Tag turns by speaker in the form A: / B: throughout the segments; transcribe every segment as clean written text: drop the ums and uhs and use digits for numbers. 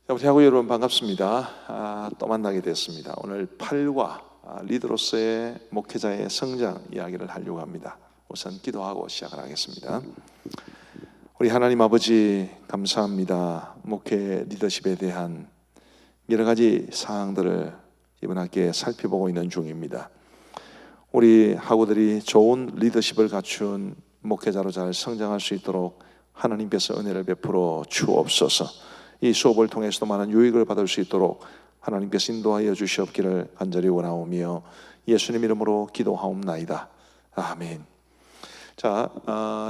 A: 우리 하고 여러분 반갑습니다. 또 만나게 됐습니다. 오늘 8과 리더로서의 목회자의 성장 이야기를 하려고 합니다. 우선 기도하고 시작을 하겠습니다. 우리 하나님 아버지 감사합니다. 목회 리더십에 대한 여러 가지 사항들을 이번 학기에 살펴보고 있는 중입니다. 우리 학우들이 좋은 리더십을 갖춘 목회자로 잘 성장할 수 있도록 하나님께서 은혜를 베풀어 주옵소서. 이 수업을 통해서도 많은 유익을 받을 수 있도록 하나님께서 인도하여 주시옵기를 간절히 원하오며 예수님 이름으로 기도하옵나이다. 아멘. 자,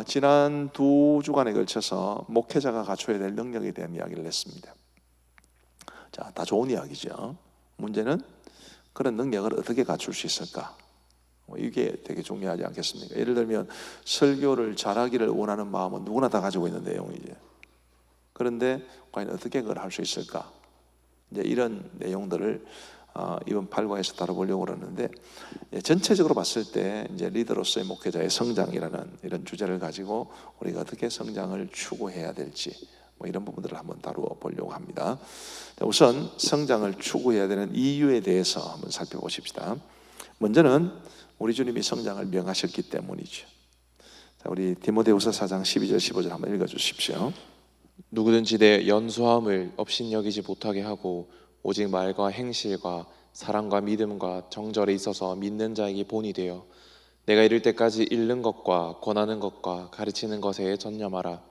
A: 지난 2주간에 걸쳐서 목회자가 갖춰야 될 능력에 대한 이야기를 했습니다. 자, 다 좋은 이야기죠. 문제는 그런 능력을 어떻게 갖출 수 있을까? 이게 되게 중요하지 않겠습니까? 예를 들면 설교를 잘하기를 원하는 마음은 누구나 다 가지고 있는 내용이죠. 그런데 과연 어떻게 그걸 할 수 있을까? 이제 이런 내용들을 이번 8과에서 다뤄보려고 그러는데, 전체적으로 봤을 때 이제 리더로서의 목회자의 성장이라는 이런 주제를 가지고 우리가 어떻게 성장을 추구해야 될지 이런 부분들을 한번 다루어 보려고 합니다. 우선 성장을 추구해야 되는 이유에 대해서 한번 살펴보십시다. 먼저는 우리 주님이 성장을 명하셨기 때문이죠. 자, 우리 디모데후서 4장 12절 15절 한번 읽어주십시오.
B: 누구든지 내 연소함을 업신여기지 못하게 하고 오직 말과 행실과 사랑과 믿음과 정절에 있어서 믿는 자에게 본이 되어 내가 이를 때까지 읽는 것과 권하는 것과 가르치는 것에 전념하라.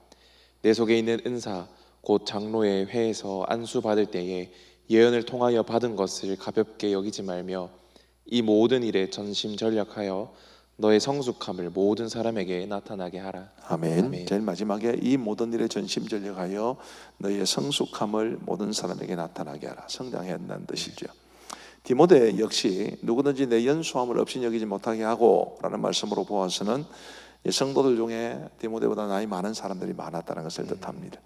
B: 내 속에 있는 은사 곧 장로의 회에서 안수 받을 때에 예언을 통하여 받은 것을 가볍게 여기지 말며 이 모든 일에 전심전력하여 너의 성숙함을 모든 사람에게 나타나게 하라.
A: 아멘. 제일 마지막에 이 모든 일에 전심전력하여 너의 성숙함을 모든 사람에게 나타나게 하라. 성장해야 한다는 뜻이죠. 디모데 역시 누구든지 내 연수함을 업신여기지 못하게 하고 라는 말씀으로 보아서는 성도들 중에 디모데보다 나이 많은 사람들이 많았다는 것을 뜻합니다.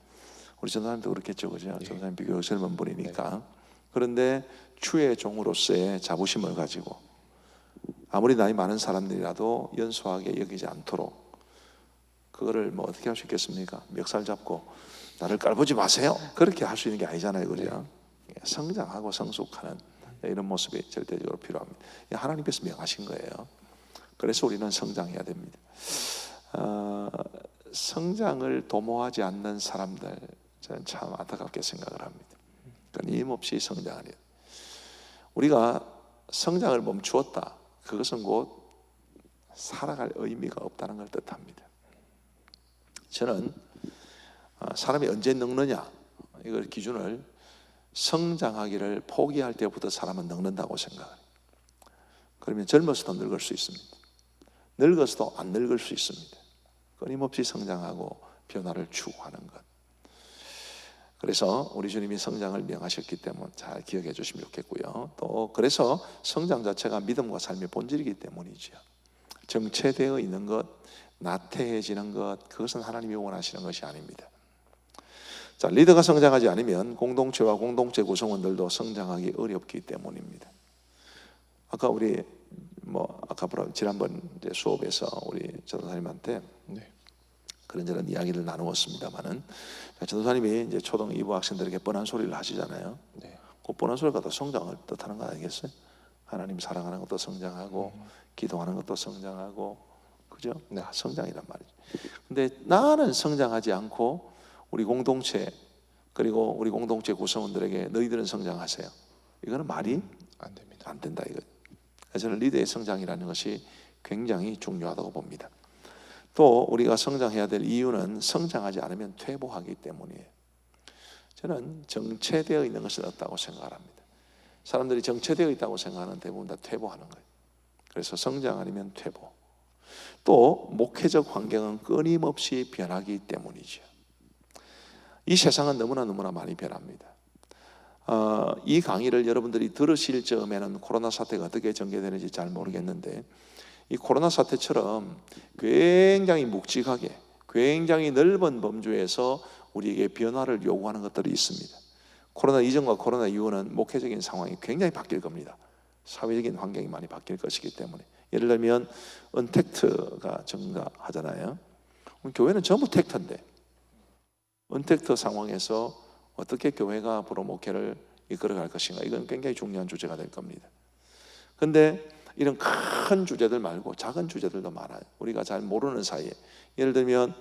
A: 우리 전사님도 그렇겠죠, 그죠? 전사님 비교적 젊은 분이니까. 그런데 주의 종으로서의 자부심을 가지고 아무리 나이 많은 사람들이라도 연소하게 여기지 않도록, 그거를 어떻게 할 수 있겠습니까? 멱살 잡고 나를 깔보지 마세요, 그렇게 할 수 있는 게 아니잖아요, 그죠? 성장하고 성숙하는 이런 모습이 절대적으로 필요합니다. 하나님께서 명하신 거예요. 그래서 우리는 성장해야 됩니다. 성장을 도모하지 않는 사람들, 저는 참 안타깝게 생각을 합니다. 끊임없이 성장하려. 우리가 성장을 멈추었다, 그것은 곧 살아갈 의미가 없다는 걸 뜻합니다. 저는 사람이 언제 늙느냐, 이걸 기준을 성장하기를 포기할 때부터 사람은 늙는다고 생각해요. 그러면 젊어서도 늙을 수 있습니다. 늙어서도 안 늙을 수 있습니다. 끊임없이 성장하고 변화를 추구하는 것. 그래서 우리 주님이 성장을 명하셨기 때문에 잘 기억해 주시면 좋겠고요. 또 그래서 성장 자체가 믿음과 삶의 본질이기 때문이죠. 정체되어 있는 것, 나태해지는 것, 그것은 하나님이 원하시는 것이 아닙니다. 자, 리더가 성장하지 않으면 공동체와 공동체 구성원들도 성장하기 어렵기 때문입니다. 아까 우리 지난번 수업에서 우리 전도사님한테 그런저런 이야기를 나누었습니다만은, 전도사님이 이제 초등 2부 학생들에게 뻔한 소리를 하시잖아요. 그 뻔한 소리가 또 성장을 뜻하는 거 아니겠어요? 하나님 사랑하는 것도 성장하고 기도하는 것도 성장하고, 그죠? 성장이란 말이죠. 근데 나는 성장하지 않고 우리 공동체, 그리고 우리 공동체 구성원들에게 너희들은 성장하세요, 이거는 말이 안 됩니다. 안 된다, 이거. 저는 리더의 성장이라는 것이 굉장히 중요하다고 봅니다. 또 우리가 성장해야 될 이유는 성장하지 않으면 퇴보하기 때문이에요. 저는 정체되어 있는 것은 없다고 생각합니다. 사람들이 정체되어 있다고 생각하는 대부분 다 퇴보하는 거예요. 그래서 성장 아니면 퇴보. 또 목회적 환경은 끊임없이 변하기 때문이죠. 이 세상은 너무나 많이 변합니다. 이 강의를 여러분들이 들으실 즈음에는 코로나 사태가 어떻게 전개되는지 잘 모르겠는데, 이 코로나 사태처럼 굉장히 묵직하게, 굉장히 넓은 범주에서 우리에게 변화를 요구하는 것들이 있습니다. 코로나 이전과 코로나 이후는 목회적인 상황이 굉장히 바뀔 겁니다. 사회적인 환경이 많이 바뀔 것이기 때문에. 예를 들면 언택트가 증가하잖아요. 교회는 전부 택트인데 언택트 상황에서 어떻게 교회가 앞으로 목회를 이끌어갈 것인가, 이건 굉장히 중요한 주제가 될 겁니다. 근데 이런 큰 주제들 말고 작은 주제들도 많아요. 우리가 잘 모르는 사이에, 예를 들면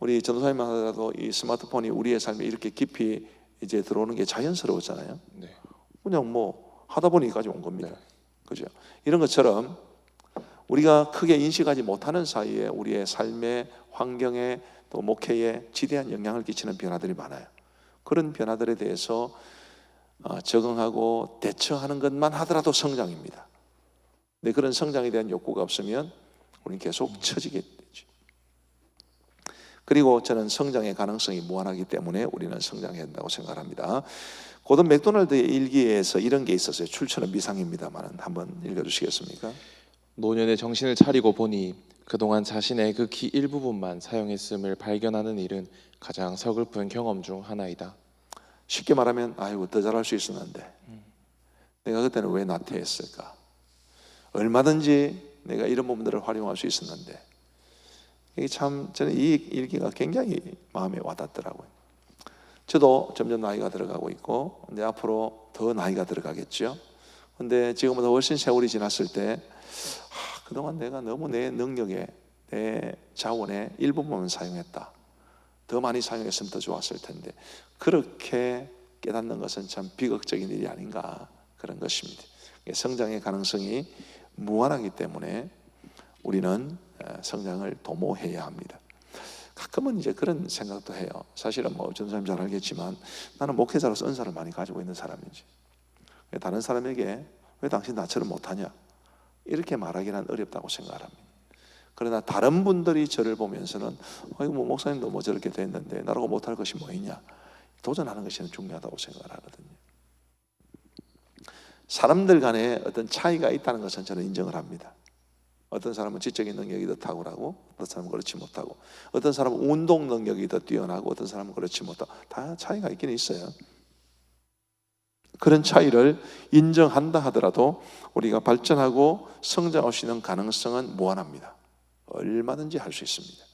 A: 우리 전도사님만 하더라도 이 스마트폰이 우리의 삶에 이렇게 깊이 이제 들어오는 게 자연스러웠잖아요.
B: 네.
A: 그냥 뭐 하다 보니 여기까지 온 겁니다.
B: 네.
A: 그죠? 이런 것처럼 우리가 크게 인식하지 못하는 사이에 우리의 삶의 환경에 또 목회에 지대한 영향을 끼치는 변화들이 많아요. 그런 변화들에 대해서 적응하고 대처하는 것만 하더라도 성장입니다. 근데 그런 성장에 대한 욕구가 없으면 우리는 계속 처지게 되죠. 그리고 저는 성장의 가능성이 무한하기 때문에 우리는 성장해야 된다고 생각합니다. 고든 맥도날드의 일기에서 이런 게 있었어요. 출처는 미상입니다만 한번 읽어주시겠습니까?
B: 노년의 정신을 차리고 보니 그동안 자신의 극히 일부분만 사용했음을 발견하는 일은 가장 서글픈 경험 중 하나이다.
A: 쉽게 말하면 아이고 더 잘할 수 있었는데 내가 그때는 왜 나태했을까? 얼마든지 내가 이런 부분들을 활용할 수 있었는데, 이게 참 저는 이 일기가 굉장히 마음에 와닿더라고요. 저도 점점 나이가 들어가고 있고 이제 앞으로 더 나이가 들어가겠죠. 근데 지금보다 훨씬 세월이 지났을 때 그동안 내가 너무 내 능력에, 내 자원의 일부분만 사용했다. 더 많이 사용했으면 더 좋았을 텐데, 그렇게 깨닫는 것은 참 비극적인 일이 아닌가, 그런 것입니다. 성장의 가능성이 무한하기 때문에 우리는 성장을 도모해야 합니다. 가끔은 이제 그런 생각도 해요. 사실은 뭐 전사님 잘 알겠지만 나는 목회자로서 은사를 많이 가지고 있는 사람이지, 다른 사람에게 왜 당신 나처럼 못하냐 이렇게 말하기는 어렵다고 생각합니다. 그러나 다른 분들이 저를 보면서는 뭐 목사님도 뭐 저렇게 됐는데 나라고 못할 것이 뭐 있냐, 도전하는 것이 중요하다고 생각하거든요. 사람들 간에 어떤 차이가 있다는 것은 저는 인정을 합니다. 어떤 사람은 지적인 능력이 더 탁월하고 어떤 사람은 그렇지 못하고, 어떤 사람은 운동 능력이 더 뛰어나고 어떤 사람은 그렇지 못하고, 다 차이가 있긴 있어요. 그런 차이를 인정한다 하더라도 우리가 발전하고 성장할 수 있는 가능성은 무한합니다. 얼마든지 할 수 있습니다.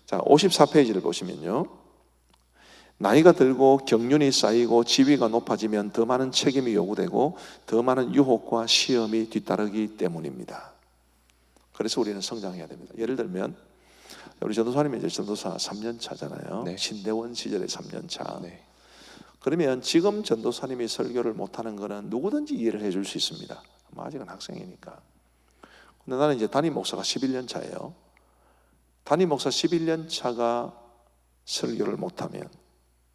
A: 자, 54페이지를 보시면요, 나이가 들고 경륜이 쌓이고 지위가 높아지면 더 많은 책임이 요구되고 더 많은 유혹과 시험이 뒤따르기 때문입니다. 그래서 우리는 성장해야 됩니다. 예를 들면 우리 전도사님이 이제 전도사 3년 차잖아요.
B: 네.
A: 신대원 시절에 3년 차.
B: 네.
A: 그러면 지금 전도사님이 설교를 못하는 거는 누구든지 이해를 해줄 수 있습니다. 아직은 학생이니까. 근데 나는 이제 담임 목사가 11년 차예요. 담임 목사 11년 차가 설교를 못하면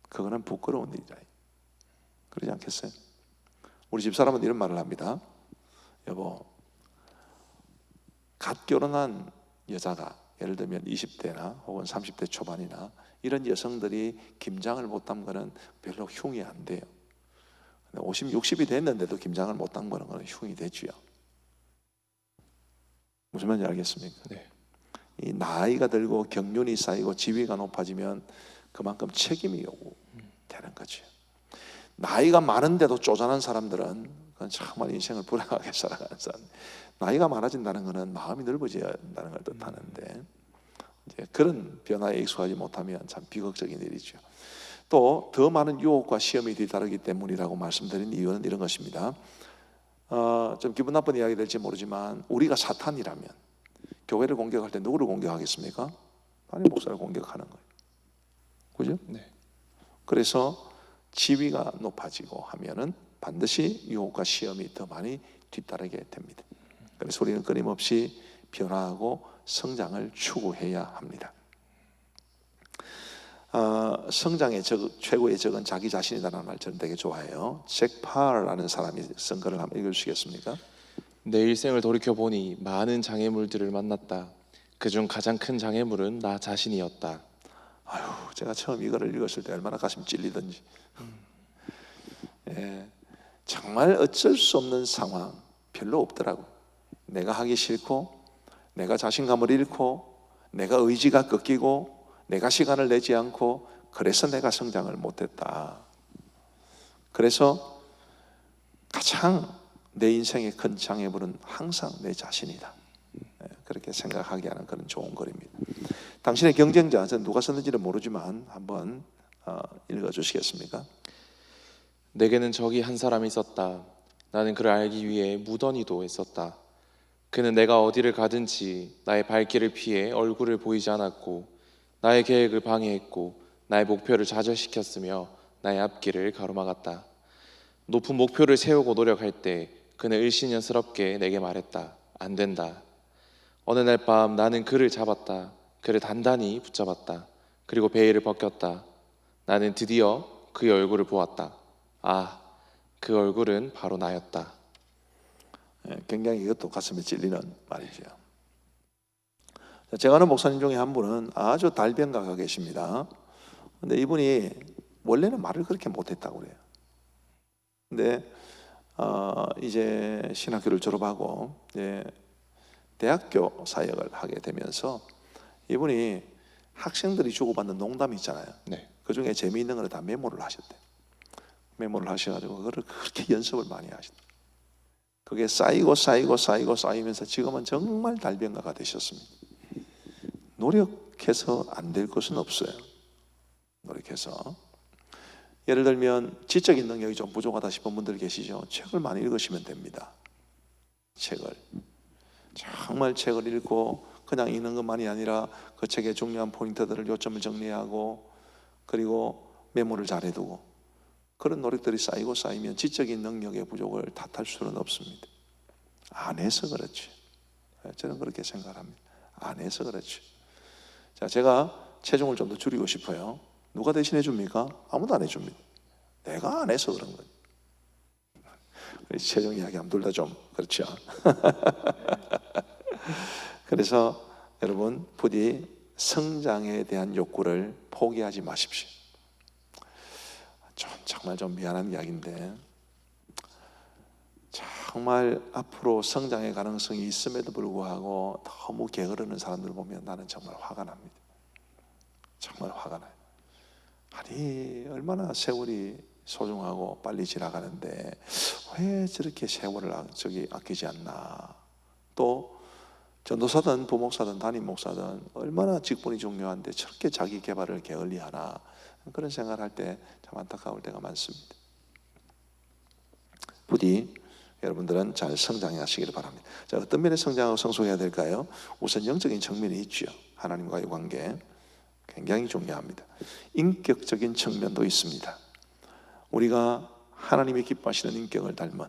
A: 그거는 부끄러운 일이다. 그러지 않겠어요? 우리 집사람은 이런 말을 합니다. 여보, 갓 결혼한 여자가 예를 들면 20대나 혹은 30대 초반이나 이런 여성들이 김장을 못 담그는 별로 흉이 안 돼요. 50, 60이 됐는데도 김장을 못 담그는 건 흉이 되지요. 무슨 말인지 알겠습니까?
B: 네.
A: 이 나이가 들고 경륜이 쌓이고 지위가 높아지면 그만큼 책임이 요구되는 거죠. 나이가 많은데도 쪼잔한 사람들은 그건 정말 인생을 불행하게 살아가는 사람. 나이가 많아진다는 것은 마음이 넓어져야 한다는 걸 뜻하는데, 이제 그런 변화에 익숙하지 못하면 참 비극적인 일이죠. 또 더 많은 유혹과 시험이 뒤따르기 때문이라고 말씀드린 이유는 이런 것입니다. 좀 기분 나쁜 이야기 될지 모르지만 우리가 사탄이라면 교회를 공격할 때 누구를 공격하겠습니까? 아니, 목사를 공격하는 거예요. 그죠?
B: 네.
A: 그래서 지위가 높아지고 하면은 반드시 유혹과 시험이 더 많이 뒤따르게 됩니다. 그래서 우리는 끊임없이 변화하고 성장을 추구해야 합니다. 성장의 최고의 적은 자기 자신이라는 말 저는 되게 좋아해요. 잭 파라는 사람이 쓴 글을 한번 읽어주시겠습니까?
B: 내 일생을 돌이켜보니 많은 장애물들을 만났다. 그중 가장 큰 장애물은 나 자신이었다.
A: 아유, 제가 처음 이거를 읽었을 때 얼마나 가슴 찔리던지. 예, 정말 어쩔 수 없는 상황 별로 없더라고. 내가 하기 싫고, 내가 자신감을 잃고, 내가 의지가 꺾이고, 내가 시간을 내지 않고, 그래서 내가 성장을 못했다. 그래서 가장 내 인생의 큰 장애물은 항상 내 자신이다. 그렇게 생각하게 하는 그런 좋은 글입니다. 당신의 경쟁자, 저는 누가 썼는지는 모르지만 한번 읽어주시겠습니까?
B: 내게는 적이 한 사람이 있었다. 나는 그를 알기 위해 무던히도 애썼다. 그는 내가 어디를 가든지 나의 발길을 피해 얼굴을 보이지 않았고 나의 계획을 방해했고 나의 목표를 좌절시켰으며 나의 앞길을 가로막았다. 높은 목표를 세우고 노력할 때 그는 일신연스럽게 내게 말했다. 안 된다. 어느 날 밤 나는 그를 잡았다. 그를 단단히 붙잡았다. 그리고 베일을 벗겼다. 나는 드디어 그의 얼굴을 보았다. 아, 그 얼굴은 바로 나였다.
A: 굉장히 이것도 가슴에 찔리는 말이죠. 제가 아는 목사님 중에 한 분은 아주 달변가가 계십니다. 근데 이분이 원래는 말을 그렇게 못했다고 그래요. 근데 이제 신학교를 졸업하고 이제 대학교 사역을 하게 되면서 이분이 학생들이 주고받는 농담 있잖아요.
B: 네.
A: 그 중에 재미있는 걸 다 메모를 하셨대. 메모를 하셔가지고 그거를 그렇게 연습을 많이 하셨대. 그게 쌓이면서 지금은 정말 달변가가 되셨습니다. 노력해서 안 될 것은 없어요. 노력해서. 예를 들면 지적인 능력이 좀 부족하다 싶은 분들 계시죠? 책을 많이 읽으시면 됩니다. 책을. 정말 책을 읽고 그냥 읽는 것만이 아니라 그 책의 중요한 포인트들을 요점을 정리하고 그리고 메모를 잘 해두고 그런 노력들이 쌓이면 지적인 능력의 부족을 탓할 수는 없습니다. 안 해서 그렇지. 저는 그렇게 생각합니다. 안 해서 그렇지. 자, 제가 체중을 좀 더 줄이고 싶어요. 누가 대신해 줍니까? 아무도 안 해줍니다. 내가 안 해서 그런 거예요. 체중 이야기하면 둘 다 좀 그렇죠. 그래서 여러분 부디 성장에 대한 욕구를 포기하지 마십시오. 정말 좀 미안한 이야기인데 정말 앞으로 성장의 가능성이 있음에도 불구하고 너무 게으르는 사람들 보면 나는 정말 화가 납니다. 정말 화가 나요. 아니 얼마나 세월이 소중하고 빨리 지나가는데 왜 저렇게 세월을 아끼지 않나. 또 전도사든 부목사든 담임 목사든 얼마나 직분이 중요한데 저렇게 자기 개발을 게을리하나. 그런 생각을 할 때 참 안타까울 때가 많습니다. 부디 여러분들은 잘 성장하시기를 바랍니다. 자, 어떤 면에 성장하고 성숙해야 될까요? 우선 영적인 측면이 있죠. 하나님과의 관계 굉장히 중요합니다. 인격적인 측면도 있습니다. 우리가 하나님이 기뻐하시는 인격을 닮은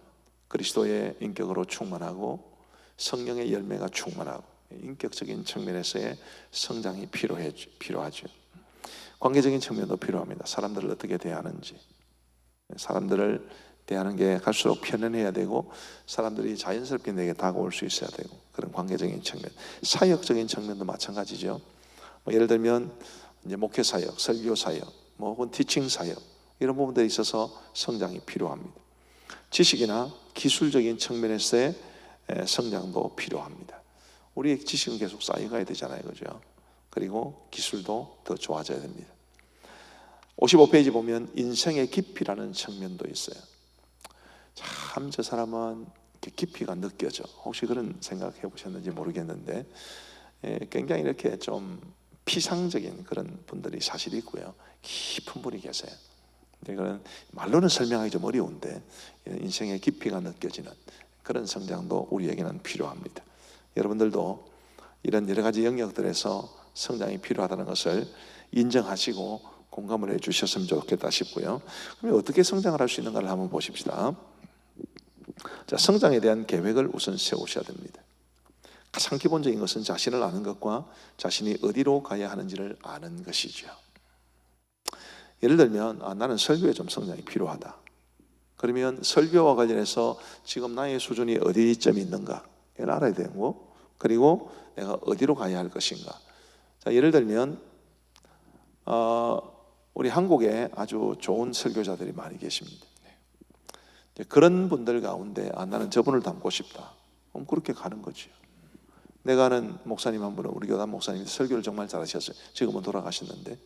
A: 그리스도의 인격으로 충만하고 성령의 열매가 충만하고 인격적인 측면에서의 성장이 필요하죠. 관계적인 측면도 필요합니다. 사람들을 어떻게 대하는지, 사람들을 대하는 게 갈수록 편안해야 되고 사람들이 자연스럽게 내게 다가올 수 있어야 되고 그런 관계적인 측면, 사역적인 측면도 마찬가지죠. 예를 들면 이제 목회 사역, 설교 사역, 혹은 티칭 사역 이런 부분들에 있어서 성장이 필요합니다. 지식이나 기술적인 측면에서의 성장도 필요합니다. 우리의 지식은 계속 쌓여가야 되잖아요, 그죠? 그리고 기술도 더 좋아져야 됩니다. 55페이지 보면 인생의 깊이라는 측면도 있어요. 참 저 사람은 깊이가 느껴져. 혹시 그런 생각해 보셨는지 모르겠는데 굉장히 이렇게 좀 피상적인 그런 분들이 사실 있고요. 깊은 분이 계세요. 그런 말로는 설명하기 좀 어려운데 인생의 깊이가 느껴지는 그런 성장도 우리에게는 필요합니다. 여러분들도 이런 여러 가지 영역들에서 성장이 필요하다는 것을 인정하시고 공감을 해 주셨으면 좋겠다 싶고요. 그럼 어떻게 성장을 할 수 있는가를 한번 보십시다. 자, 성장에 대한 계획을 우선 세우셔야 됩니다. 가장 기본적인 것은 자신을 아는 것과 자신이 어디로 가야 하는지를 아는 것이죠. 예를 들면 나는 설교에 좀 성장이 필요하다. 그러면 설교와 관련해서 지금 나의 수준이 어디쯤 있는가 이걸 알아야 되고 그리고 내가 어디로 가야 할 것인가. 자, 예를 들면 우리 한국에 아주 좋은 설교자들이 많이 계십니다. 그런 분들 가운데 나는 저분을 닮고 싶다. 그럼 그렇게 가는 거죠. 내가 아는 목사님 한 분은 우리 교단 목사님이 설교를 정말 잘하셨어요. 지금은 돌아가셨는데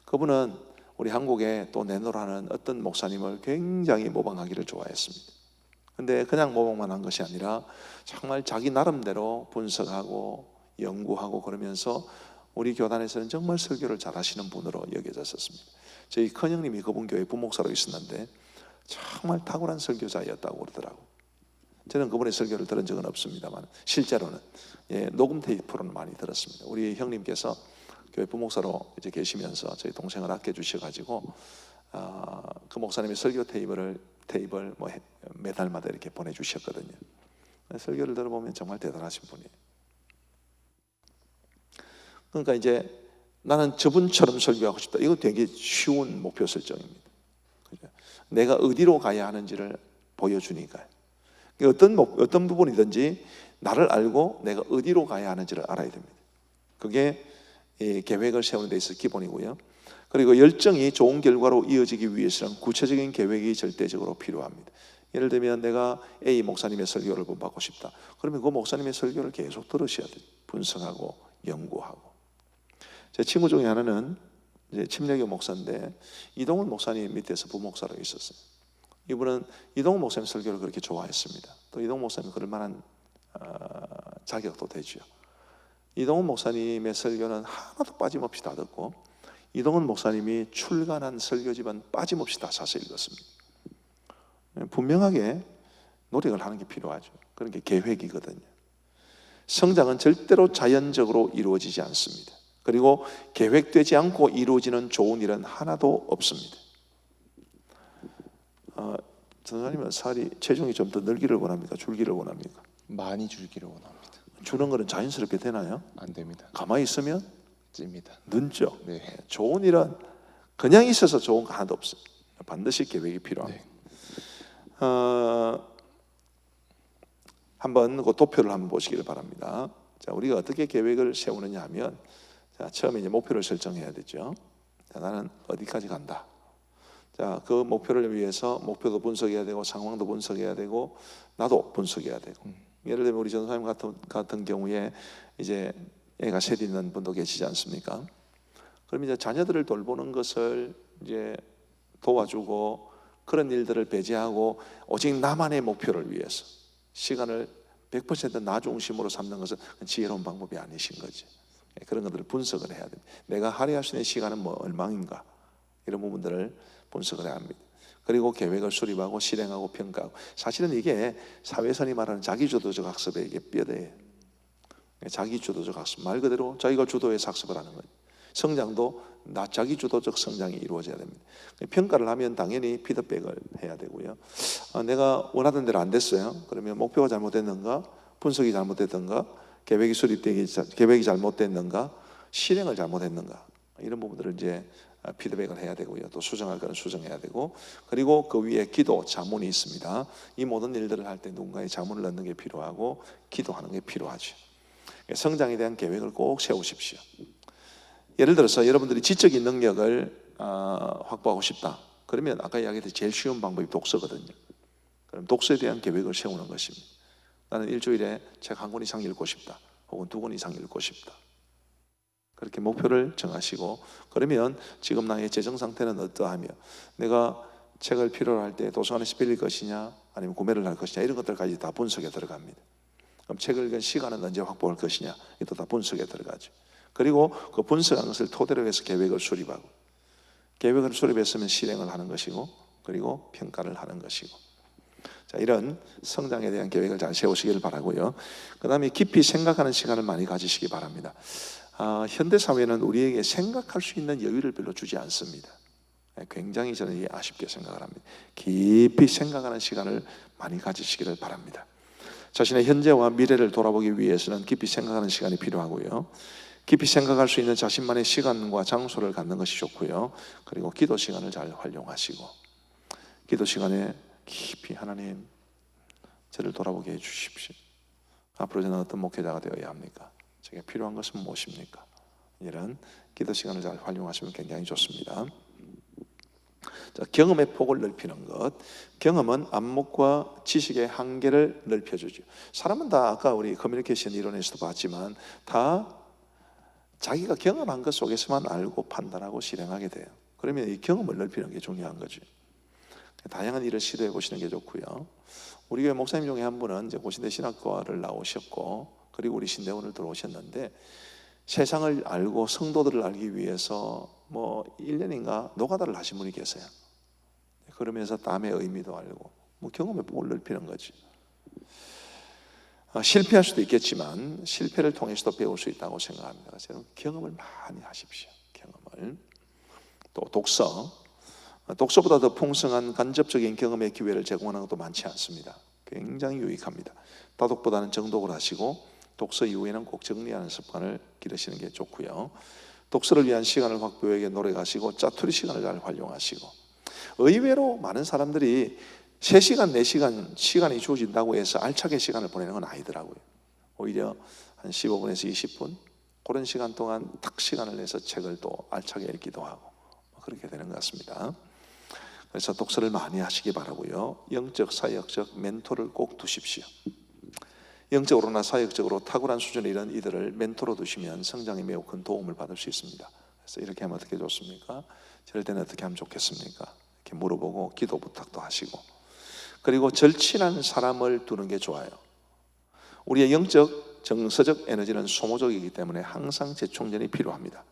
A: 그분은 우리 한국에 또 내노라는 어떤 목사님을 굉장히 모방하기를 좋아했습니다. 근데 그냥 모방만 한 것이 아니라 정말 자기 나름대로 분석하고 연구하고 그러면서 우리 교단에서는 정말 설교를 잘하시는 분으로 여겨졌었습니다. 저희 큰형님이 그분 교회 부목사로 있었는데 정말 탁월한 설교자였다고 그러더라고요. 저는 그분의 설교를 들은 적은 없습니다만 실제로는 녹음 테이프로는 많이 들었습니다. 우리 형님께서 교회 부목사로 이제 계시면서 저희 동생을 아껴주셔가지고 그 목사님의 설교 테이프를 뭐 매달마다 이렇게 보내주셨거든요. 설교를 들어보면 정말 대단하신 분이에요. 그러니까 이제 나는 저분처럼 설교하고 싶다. 이거 되게 쉬운 목표 설정입니다. 그죠? 내가 어디로 가야 하는지를 보여주니까요. 어떤 부분이든지 나를 알고 내가 어디로 가야 하는지를 알아야 됩니다. 그게 계획을 세우는 데 있어서 기본이고요. 그리고 열정이 좋은 결과로 이어지기 위해서는 구체적인 계획이 절대적으로 필요합니다. 예를 들면 내가 A 목사님의 설교를 본받고 싶다. 그러면 그 목사님의 설교를 계속 들으셔야 돼요. 분석하고 연구하고. 제 친구 중에 하나는 이제 침례교 목사인데 이동훈 목사님 밑에서 부목사로 있었어요. 이분은 이동훈 목사님 설교를 그렇게 좋아했습니다. 또 이동훈 목사님 그럴 만한 자격도 되죠. 이동훈 목사님의 설교는 하나도 빠짐없이 다 듣고 이동훈 목사님이 출간한 설교집은 빠짐없이 다 사서 읽었습니다. 분명하게 노력을 하는 게 필요하죠. 그런 게 계획이거든요. 성장은 절대로 자연적으로 이루어지지 않습니다. 그리고 계획되지 않고 이루어지는 좋은 일은 하나도 없습니다. 전사님은 체중이 좀 더 늘기를 원합니까? 줄기를 원합니까?
B: 많이 줄기를 원합니다.
A: 주는 거는 자연스럽게 되나요?
B: 안 됩니다.
A: 가만히 있으면
B: 찝니다.
A: 는죠.
B: 네.
A: 좋은 일은 그냥 있어서 좋은 거 하나도 없어요. 반드시 계획이 필요합니다.
B: 네.
A: 한번 그 도표를 한번 보시기를 바랍니다. 자, 우리가 어떻게 계획을 세우느냐 하면 자, 처음에 이제 목표를 설정해야 되죠. 자, 나는 어디까지 간다. 자, 그 목표를 위해서 목표도 분석해야 되고 상황도 분석해야 되고 나도 분석해야 되고. 예를 들면 우리 전사님 같은 경우에 이제 애가 셋 있는 분도 계시지 않습니까? 그럼 이제 자녀들을 돌보는 것을 이제 도와주고 그런 일들을 배제하고 오직 나만의 목표를 위해서 시간을 100% 나 중심으로 삼는 것은 지혜로운 방법이 아니신 거지. 그런 것들을 분석을 해야 됩니다. 내가 할애할 수 있는 시간은 뭐 얼마인가 이런 부분들을 분석을 해야 합니다. 그리고 계획을 수립하고 실행하고 평가하고. 사실은 이게 사회선이 말하는 자기주도적 학습의 이게 뼈대예요. 자기주도적 학습 말 그대로 자기가 주도해서 학습을 하는 거예요. 성장도 자기주도적 성장이 이루어져야 됩니다. 평가를 하면 당연히 피드백을 해야 되고요. 내가 원하던 대로 안 됐어요. 그러면 목표가 잘못됐는가, 분석이 잘못됐던가, 계획이 잘못됐는가, 실행을 잘못했는가 이런 부분들을 이제 피드백을 해야 되고요. 또 수정할 거는 수정해야 되고, 그리고 그 위에 기도, 자문이 있습니다. 이 모든 일들을 할 때 누군가의 자문을 넣는 게 필요하고 기도하는 게 필요하죠. 성장에 대한 계획을 꼭 세우십시오. 예를 들어서 여러분들이 지적인 능력을 확보하고 싶다. 그러면 아까 이야기했듯이 제일 쉬운 방법이 독서거든요. 그럼 독서에 대한 계획을 세우는 것입니다. 나는 일주일에 책 한 권 이상 읽고 싶다. 혹은 2권 이상 읽고 싶다. 그렇게 목표를 정하시고, 그러면 지금 나의 재정 상태는 어떠하며 내가 책을 필요로 할 때 도서관에서 빌릴 것이냐 아니면 구매를 할 것이냐 이런 것들까지 다 분석에 들어갑니다. 그럼 책을 읽은 시간은 언제 확보할 것이냐 이것도 다 분석에 들어가죠. 그리고 그 분석한 것을 토대로 해서 계획을 수립하고, 계획을 수립했으면 실행을 하는 것이고, 그리고 평가를 하는 것이고. 자, 이런 성장에 대한 계획을 잘 세우시기를 바라고요. 그 다음에 깊이 생각하는 시간을 많이 가지시기 바랍니다. 현대 사회는 우리에게 생각할 수 있는 여유를 별로 주지 않습니다. 굉장히 저는 이게 아쉽게 생각을 합니다. 깊이 생각하는 시간을 많이 가지시기를 바랍니다. 자신의 현재와 미래를 돌아보기 위해서는 깊이 생각하는 시간이 필요하고요. 깊이 생각할 수 있는 자신만의 시간과 장소를 갖는 것이 좋고요. 그리고 기도 시간을 잘 활용하시고, 기도 시간에 깊이 하나님 저를 돌아보게 해주십시오. 앞으로 저는 어떤 목회자가 되어야 합니까? 제게 필요한 것은 무엇입니까? 이런 기도 시간을 잘 활용하시면 굉장히 좋습니다. 자, 경험의 폭을 넓히는 것. 경험은 안목과 지식의 한계를 넓혀주죠. 사람은 다 아까 우리 커뮤니케이션 이론에서도 봤지만 다 자기가 경험한 것 속에서만 알고 판단하고 실행하게 돼요. 그러면 이 경험을 넓히는 게 중요한 거죠. 다양한 일을 시도해 보시는 게 좋고요. 우리 교회 목사님 중에 한 분은 이제 고신대 신학과를 나오셨고, 그리고 우리 신대원을 들어오셨는데 세상을 알고 성도들을 알기 위해서 뭐 1년인가 노가다를 하신 분이 계세요. 그러면서 땀의 의미도 알고 뭐 경험의 폭을 넓히는 거지. 실패할 수도 있겠지만 실패를 통해서도 배울 수 있다고 생각합니다. 그래서 경험을 많이 하십시오. 경험을. 또 독서보다 더 풍성한 간접적인 경험의 기회를 제공하는 것도 많지 않습니다. 굉장히 유익합니다. 다독보다는 정독을 하시고 독서 이후에는 꼭 정리하는 습관을 기르시는 게 좋고요. 독서를 위한 시간을 확보하기 위해 노력하시고 짜투리 시간을 잘 활용하시고, 의외로 많은 사람들이 3시간, 4시간 시간이 주어진다고 해서 알차게 시간을 보내는 건 아니더라고요. 오히려 한 15분에서 20분 그런 시간 동안 딱 시간을 내서 책을 또 알차게 읽기도 하고 그렇게 되는 것 같습니다. 그래서 독서를 많이 하시기 바라고요. 영적, 사역적 멘토를 꼭 두십시오. 영적으로나 사역적으로 탁월한 수준에 이런 이들을 멘토로 두시면 성장에 매우 큰 도움을 받을 수 있습니다. 그래서 이렇게 하면 어떻게 좋습니까? 저럴 때는 어떻게 하면 좋겠습니까? 이렇게 물어보고 기도 부탁도 하시고, 그리고 절친한 사람을 두는 게 좋아요. 우리의 영적, 정서적 에너지는 소모적이기 때문에 항상 재충전이 필요합니다.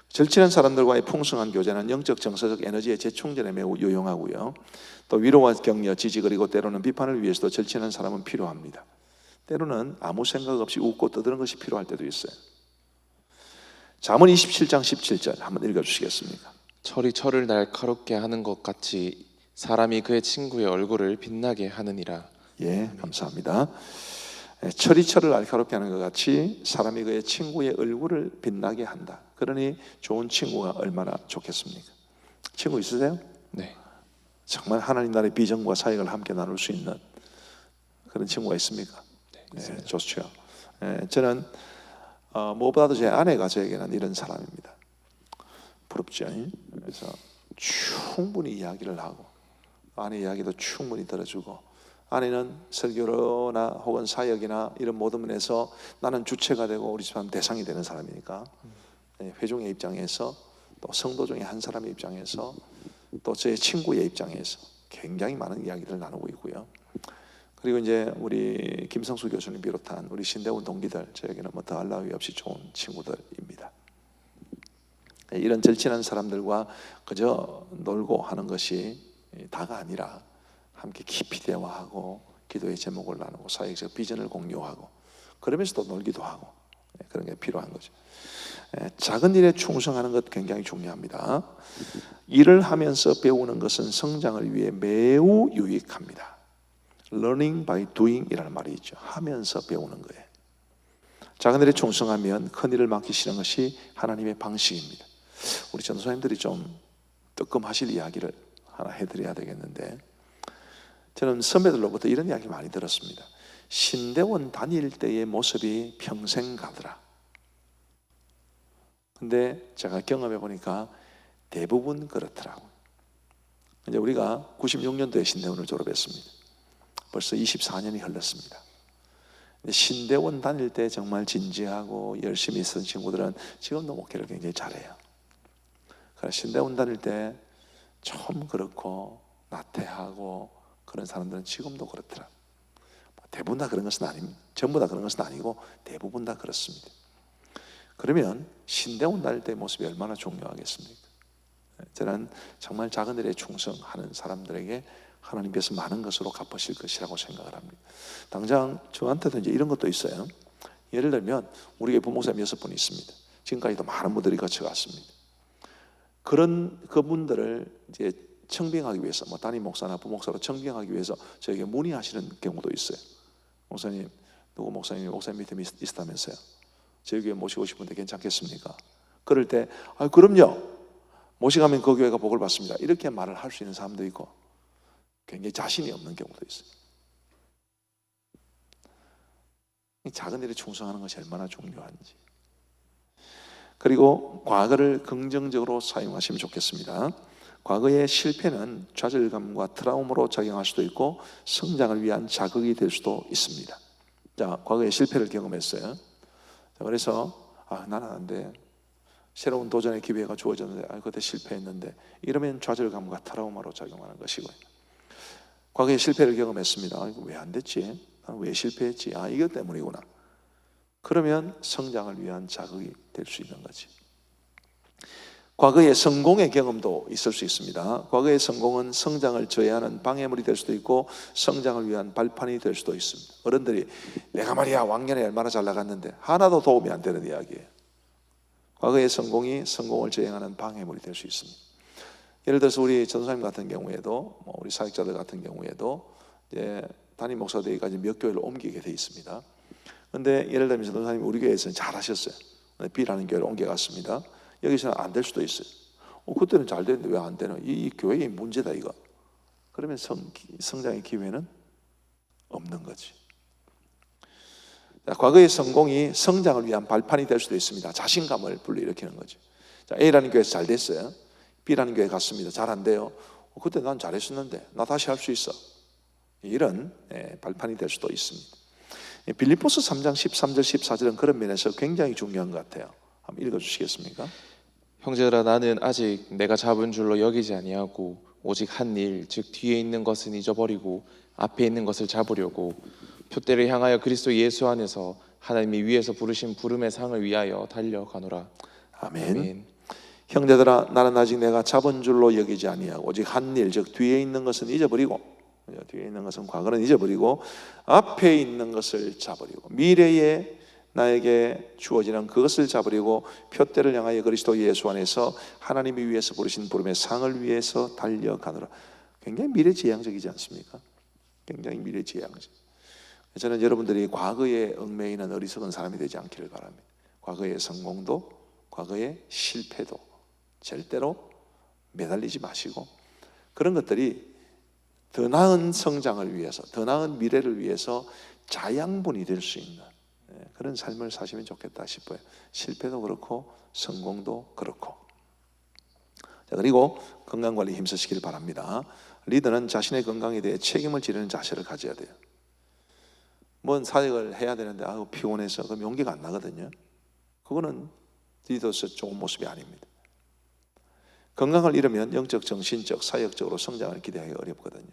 A: 절친한 사람들과의 풍성한 교제는 영적, 정서적 에너지의 재충전에 매우 유용하고요. 또 위로와 격려, 지지, 그리고 때로는 비판을 위해서도 절친한 사람은 필요합니다. 때로는 아무 생각 없이 웃고 떠드는 것이 필요할 때도 있어요. 잠언 27장 17절 한번 읽어주시겠습니까?
B: 철이 철을 날카롭게 하는 것 같이 사람이 그의 친구의 얼굴을 빛나게 하느니라.
A: 예, 감사합니다. 철이 철을 날카롭게 하는 것 같이 사람이 그의 친구의 얼굴을 빛나게 한다. 그러니 좋은 친구가 얼마나 좋겠습니까? 친구 있으세요?
B: 네.
A: 정말 하나님 나라의 비전과 사역을 함께 나눌 수 있는 그런 친구가 있습니까? 네, 좋죠. 저는 무엇보다도 제 아내가 저에게는 이런 사람입니다. 부럽죠. 그래서 충분히 이야기를 하고 아내 이야기도 충분히 들어주고, 아내는 설교나 혹은 사역이나 이런 모든 면에서 나는 주체가 되고 우리 집안 대상이 되는 사람이니까 회중의 입장에서, 또 성도 중에 한 사람의 입장에서, 또 제 친구의 입장에서 굉장히 많은 이야기를 나누고 있고요. 그리고 이제 우리 김성수 교수님 비롯한 우리 신대원 동기들, 저에게는 뭐 더할 나위 없이 좋은 친구들입니다. 이런 절친한 사람들과 그저 놀고 하는 것이 다가 아니라 함께 깊이 대화하고 기도의 제목을 나누고 사역적 비전을 공유하고 그러면서도 놀기도 하고 그런 게 필요한 거죠. 작은 일에 충성하는 것 굉장히 중요합니다. 일을 하면서 배우는 것은 성장을 위해 매우 유익합니다. Learning by doing 이라는 말이 있죠. 하면서 배우는 거예요. 작은 일에 충성하면 큰 일을 맡기시는 것이 하나님의 방식입니다. 우리 전도사님들이 좀 뜨끔하실 이야기를 하나 해드려야 되겠는데, 저는 선배들로부터 이런 이야기 많이 들었습니다. 신대원 다닐 때의 모습이 평생 가더라. 근데 제가 경험해 보니까 대부분 그렇더라고요. 이제 우리가 96년도에 신대원을 졸업했습니다. 벌써 24년이 흘렀습니다. 신대원 다닐 때 정말 진지하고 열심히 있었던 친구들은 지금도 목회를 굉장히 잘해요. 그래서 신대원 다닐 때 좀 그렇고 나태하고 그런 사람들은 지금도 그렇더라. 대부분 다 그런 것은 아닙니다. 전부 다 그런 것은 아니고 대부분 다 그렇습니다. 그러면 신대원 다닐 때의 모습이 얼마나 중요하겠습니까? 저는 정말 작은 일에 충성하는 사람들에게 하나님께서 많은 것으로 갚으실 것이라고 생각을 합니다. 당장 저한테도 이제 이런 것도 있어요. 예를 들면 우리 부목사님 6분 있습니다. 지금까지도 많은 분들이 거쳐갔습니다. 그분들을 이제 청빙하기 위해서, 뭐 담임 목사나 부목사로 청빙하기 위해서 저에게 문의하시는 경우도 있어요. 목사님, 누구 목사님이 목사님 밑에 있다면서요. 저희 교회 모시고 싶은데 괜찮겠습니까? 그럴 때, 그럼요. 모시가면 그 교회가 복을 받습니다. 이렇게 말을 할 수 있는 사람도 있고, 굉장히 자신이 없는 경우도 있어요. 작은 일에 충성하는 것이 얼마나 중요한지. 그리고 과거를 긍정적으로 사용하시면 좋겠습니다. 과거의 실패는 좌절감과 트라우마로 작용할 수도 있고 성장을 위한 자극이 될 수도 있습니다. 자, 과거에 실패를 경험했어요. 그래서 나는 안 돼. 새로운 도전의 기회가 주어졌는데 그때 실패했는데, 이러면 좌절감과 트라우마로 작용하는 것이고요. 과거에 실패를 경험했습니다. 왜 안 됐지? 왜 실패했지? 이것 때문이구나. 그러면 성장을 위한 자극이 될 수 있는 거지. 과거의 성공의 경험도 있을 수 있습니다. 과거의 성공은 성장을 저해하는 방해물이 될 수도 있고 성장을 위한 발판이 될 수도 있습니다. 어른들이 내가 말이야 왕년에 얼마나 잘 나갔는데 하나도 도움이 안 되는 이야기예요. 과거의 성공이 성공을 저해하는 방해물이 될 수 있습니다. 예를 들어서 우리 전도사님 같은 경우에도 우리 사역자들 같은 경우에도 이제 담임 목사 되기까지 몇 교회를 옮기게 돼 있습니다. 그런데 예를 들면 전도사님이 우리 교회에서는 잘하셨어요. B라는 교회를 옮겨갔습니다. 여기서는 안 될 수도 있어요. 그때는 잘 되는데 왜 안 되나? 이 교회의 문제다 이거. 그러면 성장의 기회는 없는 거지. 자, 과거의 성공이 성장을 위한 발판이 될 수도 있습니다. 자신감을 불러일으키는 거죠. 자, A라는 교회에서 잘 됐어요. B라는 교회 갔습니다. 잘 안 돼요. 그때 난 잘했었는데 나 다시 할 수 있어. 이런 발판이 될 수도 있습니다. 빌립보서 3장 13절 14절은 그런 면에서 굉장히 중요한 것 같아요. 한번 읽어주시겠습니까?
B: 형제들아 나는 아직 내가 잡은 줄로 여기지 아니하고 오직 한 일 즉 뒤에 있는 것은 잊어버리고 앞에 있는 것을 잡으려고 표대를 향하여 그리스도 예수 안에서 하나님이 위에서 부르신 부름의 상을 위하여 달려가노라.
A: 아멘. 형제들아 나는 아직 내가 잡은 줄로 여기지 아니하고 오직 한 일 즉 뒤에 있는 것은 잊어버리고, 뒤에 있는 것은 과거는 잊어버리고 앞에 있는 것을 잡으려고, 미래에 나에게 주어지는 그것을 잡으려고 표대를 향하여 그리스도 예수 안에서 하나님이 위에서 부르신 부름의 상을 위해서 달려가노라. 굉장히 미래지향적이지 않습니까? 굉장히 미래지향적. 저는 여러분들이 과거에 얽매여 있는 어리석은 사람이 되지 않기를 바랍니다. 과거의 성공도 과거의 실패도 절대로 매달리지 마시고 그런 것들이 더 나은 성장을 위해서, 더 나은 미래를 위해서 자양분이 될 수 있는 그런 삶을 사시면 좋겠다 싶어요. 실패도 그렇고 성공도 그렇고. 자, 그리고 건강관리 힘쓰시길 바랍니다. 리더는 자신의 건강에 대해 책임을 지르는 자세를 가져야 돼요. 뭔 사역을 해야 되는데 피곤해서 그럼 용기가 안 나거든요. 그거는 리더로서 좋은 모습이 아닙니다. 건강을 잃으면 영적, 정신적, 사역적으로 성장을 기대하기 어렵거든요.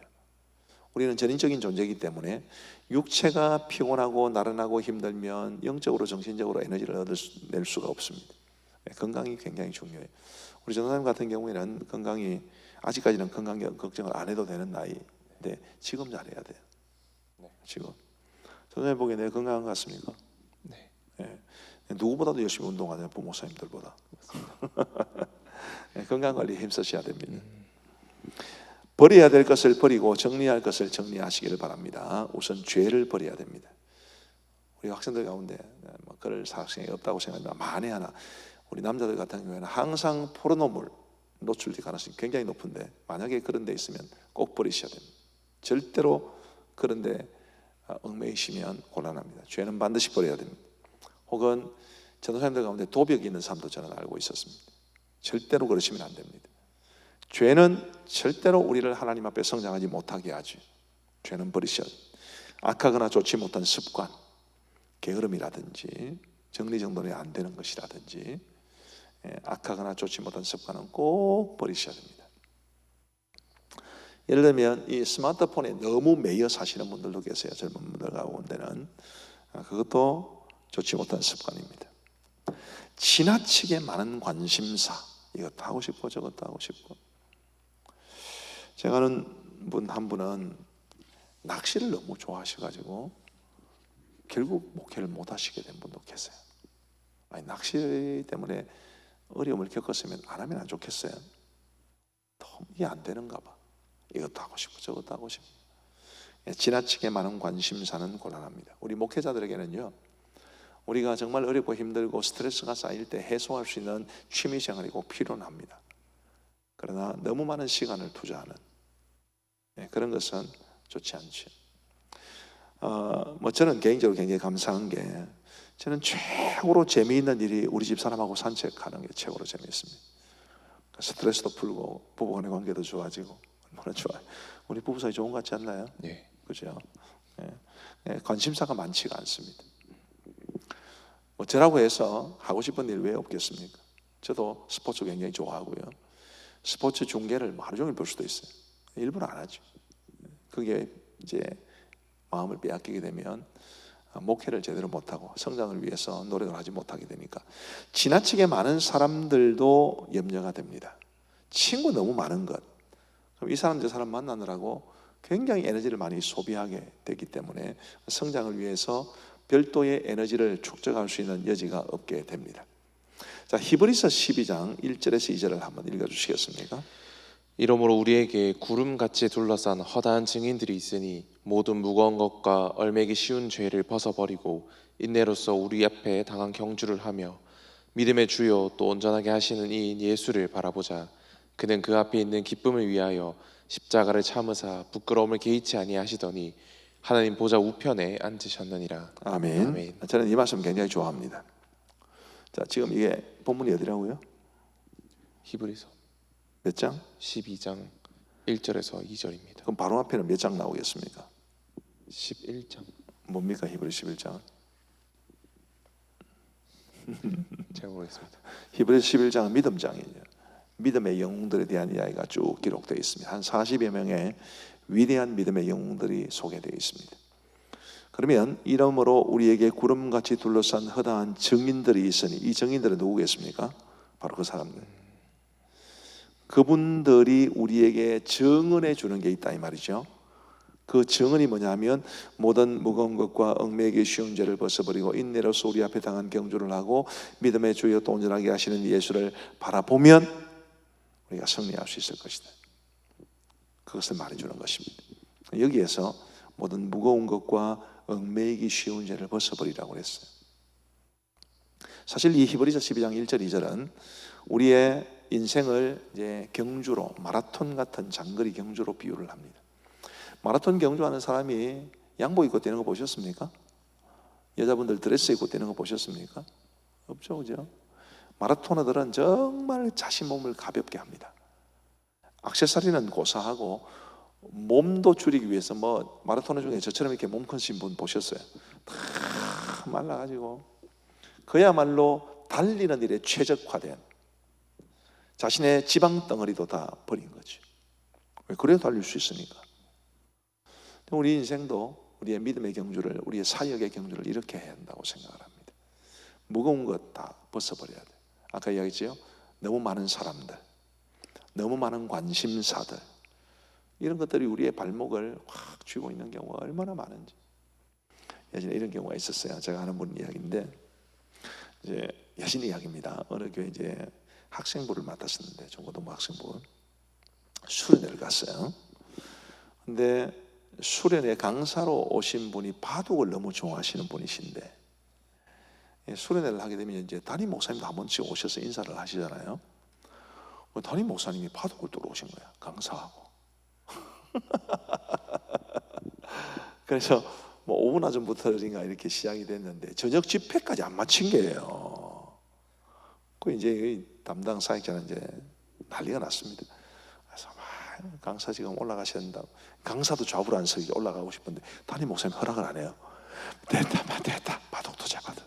A: 우리는 전인적인 존재이기 때문에 육체가 피곤하고 나른하고 힘들면 영적으로 정신적으로 에너지를 얻어낼 수가 없습니다. 건강이 굉장히 중요해요. 우리 전도사님 같은 경우에는 건강이 아직까지는 건강 걱정을 안 해도 되는 나이인데 지금 잘해야 돼요. 지금 전도사님 보기에 내가 건강한 것 같습니까?
B: 네.
A: 누구보다도 열심히 운동하는 부모님들보다. 건강관리에 힘쓰셔야 됩니다. 버려야 될 것을 버리고 정리할 것을 정리하시기를 바랍니다. 우선 죄를 버려야 됩니다. 우리 학생들 가운데 그럴 사학생이 없다고 생각합니다. 만에 하나 우리 남자들 같은 경우에는 항상 포르노물 노출될 가능성이 굉장히 높은데 만약에 그런 데 있으면 꼭 버리셔야 됩니다. 절대로 그런 데 얽매이시면 곤란합니다. 죄는 반드시 버려야 됩니다. 혹은 전도사님들 가운데 도벽이 있는 사람도 저는 알고 있었습니다. 절대로 그러시면 안 됩니다. 죄는 절대로 우리를 하나님 앞에 성장하지 못하게 하지. 죄는 버리셔야 돼요. 악하거나 좋지 못한 습관, 게으름이라든지 정리정돈이 안 되는 것이라든지 악하거나 좋지 못한 습관은 꼭 버리셔야 됩니다. 예를 들면 이 스마트폰에 너무 매여 사시는 분들도 계세요. 젊은 분들 가운데는 그것도 좋지 못한 습관입니다. 지나치게 많은 관심사, 이것도 하고 싶고 저것도 하고 싶고. 제가 아는 분 한 분은 낚시를 너무 좋아하셔가지고 결국 목회를 못 하시게 된 분도 계세요. 아니, 낚시 때문에 어려움을 겪었으면 안 하면 안 좋겠어요? 이게 안 되는가 봐. 이것도 하고 싶고 저것도 하고 싶고. 지나치게 많은 관심사는 곤란합니다. 우리 목회자들에게는요, 우리가 정말 어렵고 힘들고 스트레스가 쌓일 때 해소할 수 있는 취미생활이 꼭 필요합니다. 그러나 너무 많은 시간을 투자하는 그런 것은 좋지 않죠. 저는 개인적으로 굉장히 감사한 게 저는 최고로 재미있는 일이 우리 집 사람하고 산책하는 게 최고로 재미있습니다. 스트레스도 풀고 부부간의 관계도 좋아지고 얼마나 좋아요. 우리 부부 사이 좋은 것 같지 않나요?
B: 네.
A: 그죠? 관심사가 많지가 않습니다. 저라고 해서 하고 싶은 일 왜 없겠습니까? 저도 스포츠 굉장히 좋아하고요. 스포츠 중계를 하루 종일 볼 수도 있어요. 일부러 안 하죠. 그게 이제 마음을 빼앗기게 되면 목회를 제대로 못하고 성장을 위해서 노력을 하지 못하게 되니까 지나치게 많은 사람들도 염려가 됩니다. 친구 너무 많은 것, 그럼 이 사람 저 사람 만나느라고 굉장히 에너지를 많이 소비하게 되기 때문에 성장을 위해서 별도의 에너지를 축적할 수 있는 여지가 없게 됩니다. 자, 히브리서 12장 1절에서 2절을 한번 읽어주시겠습니까?
B: 이러므로 우리에게 구름같이 둘러싼 허다한 증인들이 있으니 모든 무거운 것과 얼매기 쉬운 죄를 벗어버리고 인내로써 우리 앞에 당한 경주를 하며 믿음의 주요 또 온전하게 하시는 이인 예수를 바라보자. 그는 그 앞에 있는 기쁨을 위하여 십자가를 참으사 부끄러움을 개의치 아니하시더니 하나님 보좌 우편에 앉으셨느니라.
A: 아멘.
B: 아멘.
A: 저는 이 말씀 굉장히 좋아합니다. 자, 지금 이게 본문이 어디라고요?
B: 히브리서
A: 몇 장?
B: 12장 1절에서 2절입니다.
A: 그럼 바로 앞에는 몇 장 나오겠습니까?
B: 11장.
A: 뭡니까 히브리 11장?
B: 제가 모르겠습니다.
A: 히브리 11장은 믿음장이죠. 믿음의 영웅들에 대한 이야기가 쭉 기록되어 있습니다. 한 40여 명의 위대한 믿음의 영웅들이 소개되어 있습니다. 그러면 이러므로 우리에게 구름같이 둘러싼 허다한 증인들이 있으니, 이 증인들은 누구겠습니까? 바로 그 사람들. 그분들이 우리에게 증언해 주는 게 있다 이 말이죠. 그 증언이 뭐냐면 모든 무거운 것과 얽매이기 쉬운 죄를 벗어버리고 인내로서 우리 앞에 당한 경주를 하고 믿음의 주여 또 온전하게 하시는 예수를 바라보면 우리가 승리할 수 있을 것이다. 그것을 말해주는 것입니다. 여기에서 모든 무거운 것과 얽매이기 쉬운 죄를 벗어버리라고 했어요. 사실 이 히브리서 12장 1절 2절은 우리의 인생을 이제 경주로, 마라톤 같은 장거리 경주로 비유를 합니다. 마라톤 경주하는 사람이 양복 입고 뛰는 거 보셨습니까? 여자분들 드레스 입고 뛰는 거 보셨습니까? 없죠, 그죠? 마라토너들은 정말 자신 몸을 가볍게 합니다. 액세서리는 고사하고 몸도 줄이기 위해서 뭐 마라토너 중에 저처럼 이렇게 몸 크신 분 보셨어요? 다 말라가지고 그야말로 달리는 일에 최적화된 자신의 지방 덩어리도 다 버린 거죠. 왜? 그래야 달릴 수 있으니까. 우리 인생도 우리의 믿음의 경주를, 우리의 사역의 경주를 이렇게 해야 한다고 생각을 합니다. 무거운 것 다 벗어버려야 돼. 아까 이야기했죠? 너무 많은 사람들, 너무 많은 관심사들, 이런 것들이 우리의 발목을 확 쥐고 있는 경우가 얼마나 많은지. 예전에 이런 경우가 있었어요. 제가 아는 분 이야기인데, 이제 여신 이야기입니다. 어느 교회 이제 학생부를 맡았었는데, 중고등부 학생부 수련회를 갔어요. 근데 수련회 강사로 오신 분이 바둑을 너무 좋아하시는 분이신데, 수련회를 하게 되면 이제 담임 목사님도 한 번씩 오셔서 인사를 하시잖아요. 담임 목사님이 바둑을 두러 오신 거야, 강사하고. 그래서 뭐 5분 전부터인가 이렇게 시작이 됐는데 저녁 집회까지 안 마친 거예요. 그 이제 담당 사역자는 이제 난리가 났습니다. 그래서 막 강사 지금 올라가셔야 된다고. 강사도 좌불 안 서기 올라가고 싶은데 담임 목사님 허락을 안 해요. 됐다 바둑도 잡아도.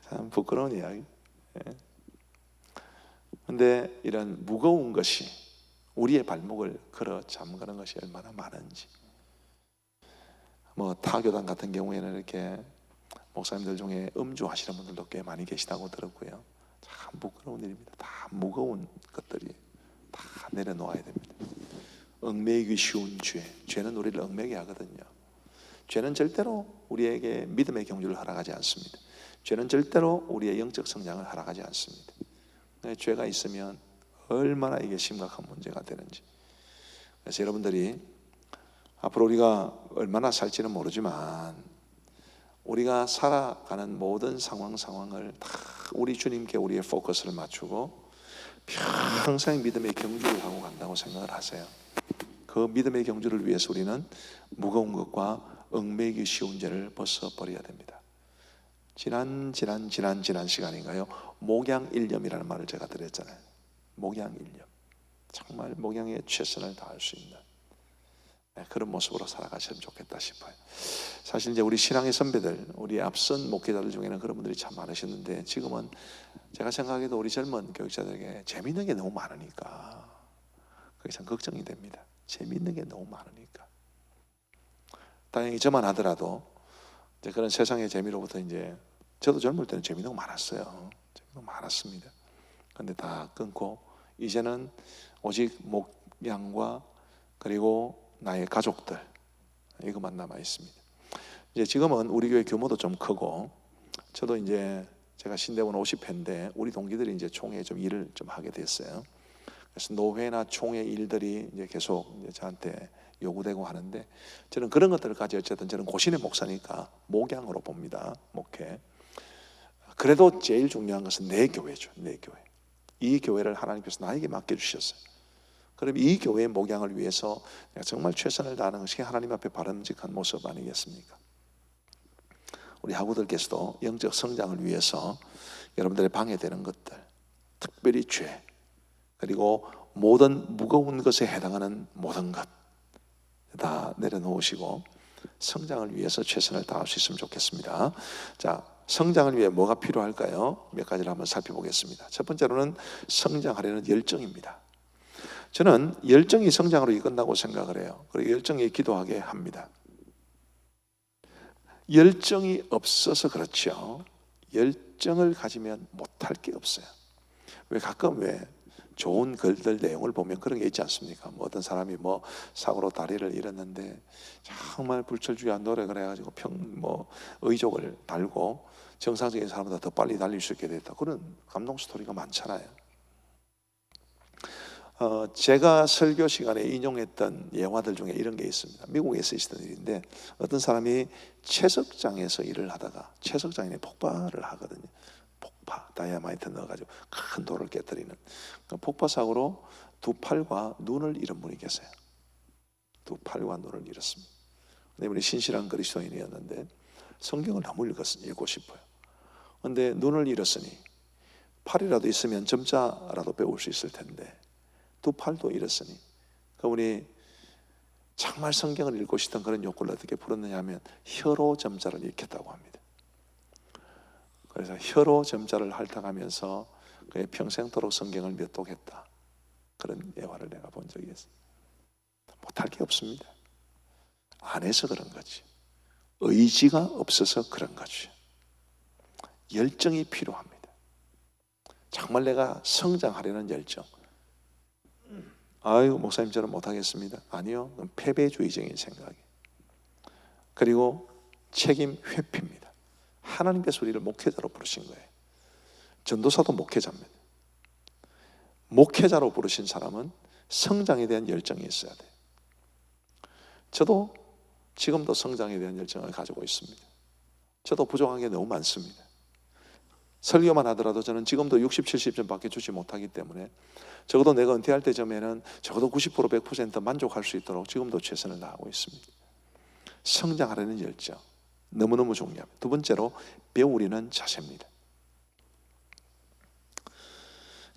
A: 참 부끄러운 이야기. 그런데 이런 무거운 것이 우리의 발목을 걸어 잠그는 것이 얼마나 많은지. 뭐 타교단 같은 경우에는 이렇게 목사님들 중에 음주하시는 분들도 꽤 많이 계시다고 들었고요. 참 부끄러운 일입니다. 다 무거운 것들이 다 내려놓아야 됩니다. 얽매이기 쉬운 죄, 죄는 우리를 얽매게 하거든요. 죄는 절대로 우리에게 믿음의 경주를 허락하지 않습니다. 죄는 절대로 우리의 영적 성장을 허락하지 않습니다. 죄가 있으면 얼마나 이게 심각한 문제가 되는지. 그래서 여러분들이 앞으로 우리가 얼마나 살지는 모르지만 우리가 살아가는 모든 상황을 다 우리 주님께 우리의 포커스를 맞추고 평생 믿음의 경주를 하고 간다고 생각을 하세요. 그 믿음의 경주를 위해서 우리는 무거운 것과 얽매이기 쉬운 죄를 벗어버려야 됩니다. 지난 시간인가요? 목양일념이라는 말을 제가 드렸잖아요. 목양일념. 정말 목양에 최선을 다할 수 있는 그런 모습으로 살아가시면 좋겠다 싶어요. 사실 이제 우리 신앙의 선배들, 우리 앞선 목회자들 중에는 그런 분들이 참 많으셨는데 지금은 제가 생각해도 우리 젊은 교육자들에게 재미있는 게 너무 많으니까 그게 참 걱정이 됩니다. 재미있는 게 너무 많으니까. 다행히 저만 하더라도 이제 그런 세상의 재미로부터 이제 저도 젊을 때는 재미도 많았어요. 재미도 많았습니다. 근데 다 끊고 이제는 오직 목양과 그리고 나의 가족들 이것만 남아 있습니다. 이제 지금은 우리 교회 규모도 좀 크고 저도 이제 제가 신대원 50회인데 우리 동기들이 이제 총회 좀 일을 좀 하게 됐어요. 그래서 노회나 총회 일들이 이제 계속 이제 저한테 요구되고 하는데 저는 그런 것들까지 어쨌든 저는 고신의 목사니까 목양으로 봅니다. 목회. 그래도 제일 중요한 것은 내 교회죠. 내 교회. 이 교회를 하나님께서 나에게 맡겨주셨어요. 그럼 이 교회의 목양을 위해서 내가 정말 최선을 다하는 것이 하나님 앞에 바람직한 모습 아니겠습니까? 우리 학우들께서도 영적 성장을 위해서 여러분들의 방해되는 것들, 특별히 죄, 그리고 모든 무거운 것에 해당하는 모든 것 다 내려놓으시고 성장을 위해서 최선을 다할 수 있으면 좋겠습니다. 자, 성장을 위해 뭐가 필요할까요? 몇 가지를 한번 살펴보겠습니다. 첫 번째로는 성장하려는 열정입니다. 저는 열정이 성장으로 이끈다고 생각을 해요. 그리고 열정이 기도하게 합니다. 열정이 없어서 그렇죠. 열정을 가지면 못할 게 없어요. 왜 가끔 좋은 글들 내용을 보면 그런 게 있지 않습니까? 뭐 어떤 사람이 뭐 사고로 다리를 잃었는데 정말 불철주야 노력을 해가지고 의족을 달고 정상적인 사람보다 더 빨리 달릴 수 있게 됐다. 그런 감동 스토리가 많잖아요. 제가 설교 시간에 인용했던 예화들 중에 이런 게 있습니다. 미국에서 있었던 일인데 어떤 사람이 채석장에서 일을 하다가 채석장에 폭발을 하거든요. 폭파, 다이아마이트 넣어가지고 큰 돌을 깨뜨리는 폭파 사고로 두 팔과 눈을 잃은 분이 계세요. 두 팔과 눈을 잃었습니다. 이분이 신실한 그리스도인이었는데 성경을 너무 읽고 싶어요. 그런데 눈을 잃었으니 팔이라도 있으면 점자라도 배울 수 있을 텐데 두 팔도 잃었으니 그분이 정말 성경을 읽고 싶던 그런 욕구를 어떻게 풀었느냐 하면 혀로 점자를 읽겠다고 합니다. 그래서 혀로 점자를 핥아가면서 그의 평생도록 성경을 몇 독했다. 그런 예화를 내가 본 적이 있어요. 못할 게 없습니다. 안 해서 그런 거지. 의지가 없어서 그런 거지. 열정이 필요합니다. 정말 내가 성장하려는 열정. 아유, 목사님 저는 못하겠습니다. 아니요, 그건 패배주의적인 생각이에요. 그리고 책임 회피입니다. 하나님께서 우리를 목회자로 부르신 거예요. 전도사도 목회자입니다. 목회자로 부르신 사람은 성장에 대한 열정이 있어야 돼요. 저도 지금도 성장에 대한 열정을 가지고 있습니다. 저도 부족한 게 너무 많습니다. 설교만 하더라도 저는 지금도 60, 70점밖에 주지 못하기 때문에 적어도 내가 은퇴할 때쯤에는 적어도 90%, 100% 만족할 수 있도록 지금도 최선을 다하고 있습니다. 성장하려는 열정 너무너무 중요합니다. 두 번째로 배우려는 자세입니다.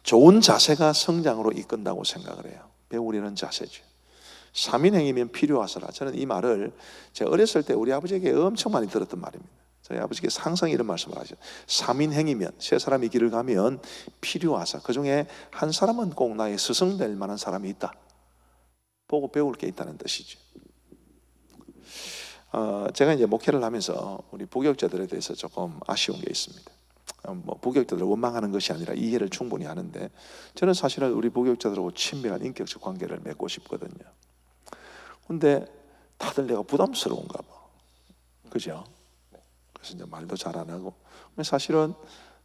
A: 좋은 자세가 성장으로 이끈다고 생각을 해요. 배우려는 자세죠. 삼인행이면 필요하서라. 저는 이 말을 제가 어렸을 때 우리 아버지에게 엄청 많이 들었던 말입니다. 저희 아버지께서 항상 이런 말씀을 하죠. 삼인행이면 세 사람이 길을 가면 필요하사. 그 중에 한 사람은 꼭 나의 스승 될 만한 사람이 있다. 보고 배울 게 있다는 뜻이죠. 제가 이제 목회를 하면서 우리 부교육자들에 대해서 조금 아쉬운 게 있습니다. 뭐 부교육자들을 원망하는 것이 아니라 이해를 충분히 하는데 저는 사실은 우리 부교육자들하고 친밀한 인격적 관계를 맺고 싶거든요. 근데 다들 내가 부담스러운가 봐. 그죠? 그래서 이제 말도 잘 안 하고. 사실은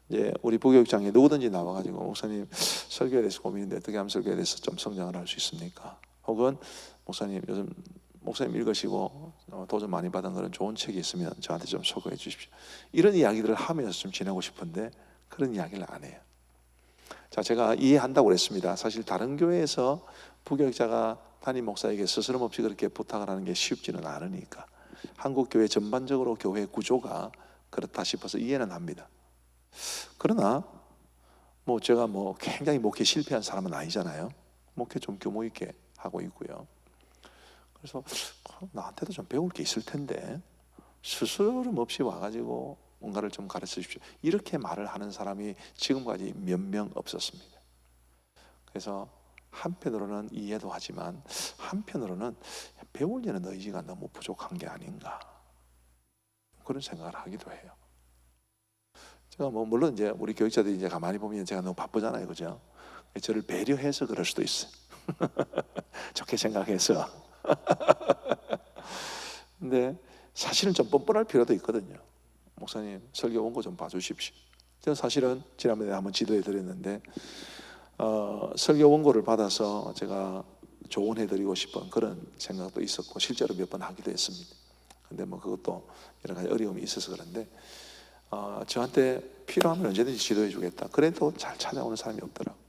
A: 이제 우리 부교육장에 누구든지 나와가지고 목사님 설교에 대해서 고민인데 어떻게 하면 설교에 대해서 좀 성장을 할 수 있습니까? 혹은 목사님 요즘 목사님 읽으시고 도전 많이 받은 그런 좋은 책이 있으면 저한테 좀 소개해 주십시오. 이런 이야기들을 하면서 좀 지내고 싶은데 그런 이야기를 안 해요. 자, 제가 이해한다고 그랬습니다. 사실 다른 교회에서 부교육자가 담임 목사에게 스스럼 없이 그렇게 부탁을 하는 게 쉽지는 않으니까 한국 교회 전반적으로 교회 구조가 그렇다 싶어서 이해는 합니다. 그러나 뭐 제가 뭐 굉장히 목회 실패한 사람은 아니잖아요. 목회 좀 규모 있게 하고 있고요. 그래서 나한테도 좀 배울 게 있을 텐데 스스럼 없이 와가지고 뭔가를 좀 가르쳐 주십시오. 이렇게 말을 하는 사람이 지금까지 몇 명 없었습니다. 그래서 한편으로는 이해도 하지만 한편으로는 배우려는 의지가 너무 부족한 게 아닌가, 그런 생각을 하기도 해요. 제가 뭐 물론 이제 우리 교육자들이 이제 가만히 보면 제가 너무 바쁘잖아요, 그죠? 저를 배려해서 그럴 수도 있어요. 좋게 생각해서. 근데 사실은 좀 뻔뻔할 필요도 있거든요. 목사님 설교 원고 좀 봐주십시오. 저는 사실은 지난번에 한번 지도해 드렸는데 설교 원고를 받아서 제가 조언해드리고 싶은 그런 생각도 있었고 실제로 몇 번 하기도 했습니다. 근데 뭐 그것도 여러 가지 어려움이 있어서 그런데 저한테 필요하면 언제든지 지도해 주겠다. 그래도 잘 찾아오는 사람이 없더라고요.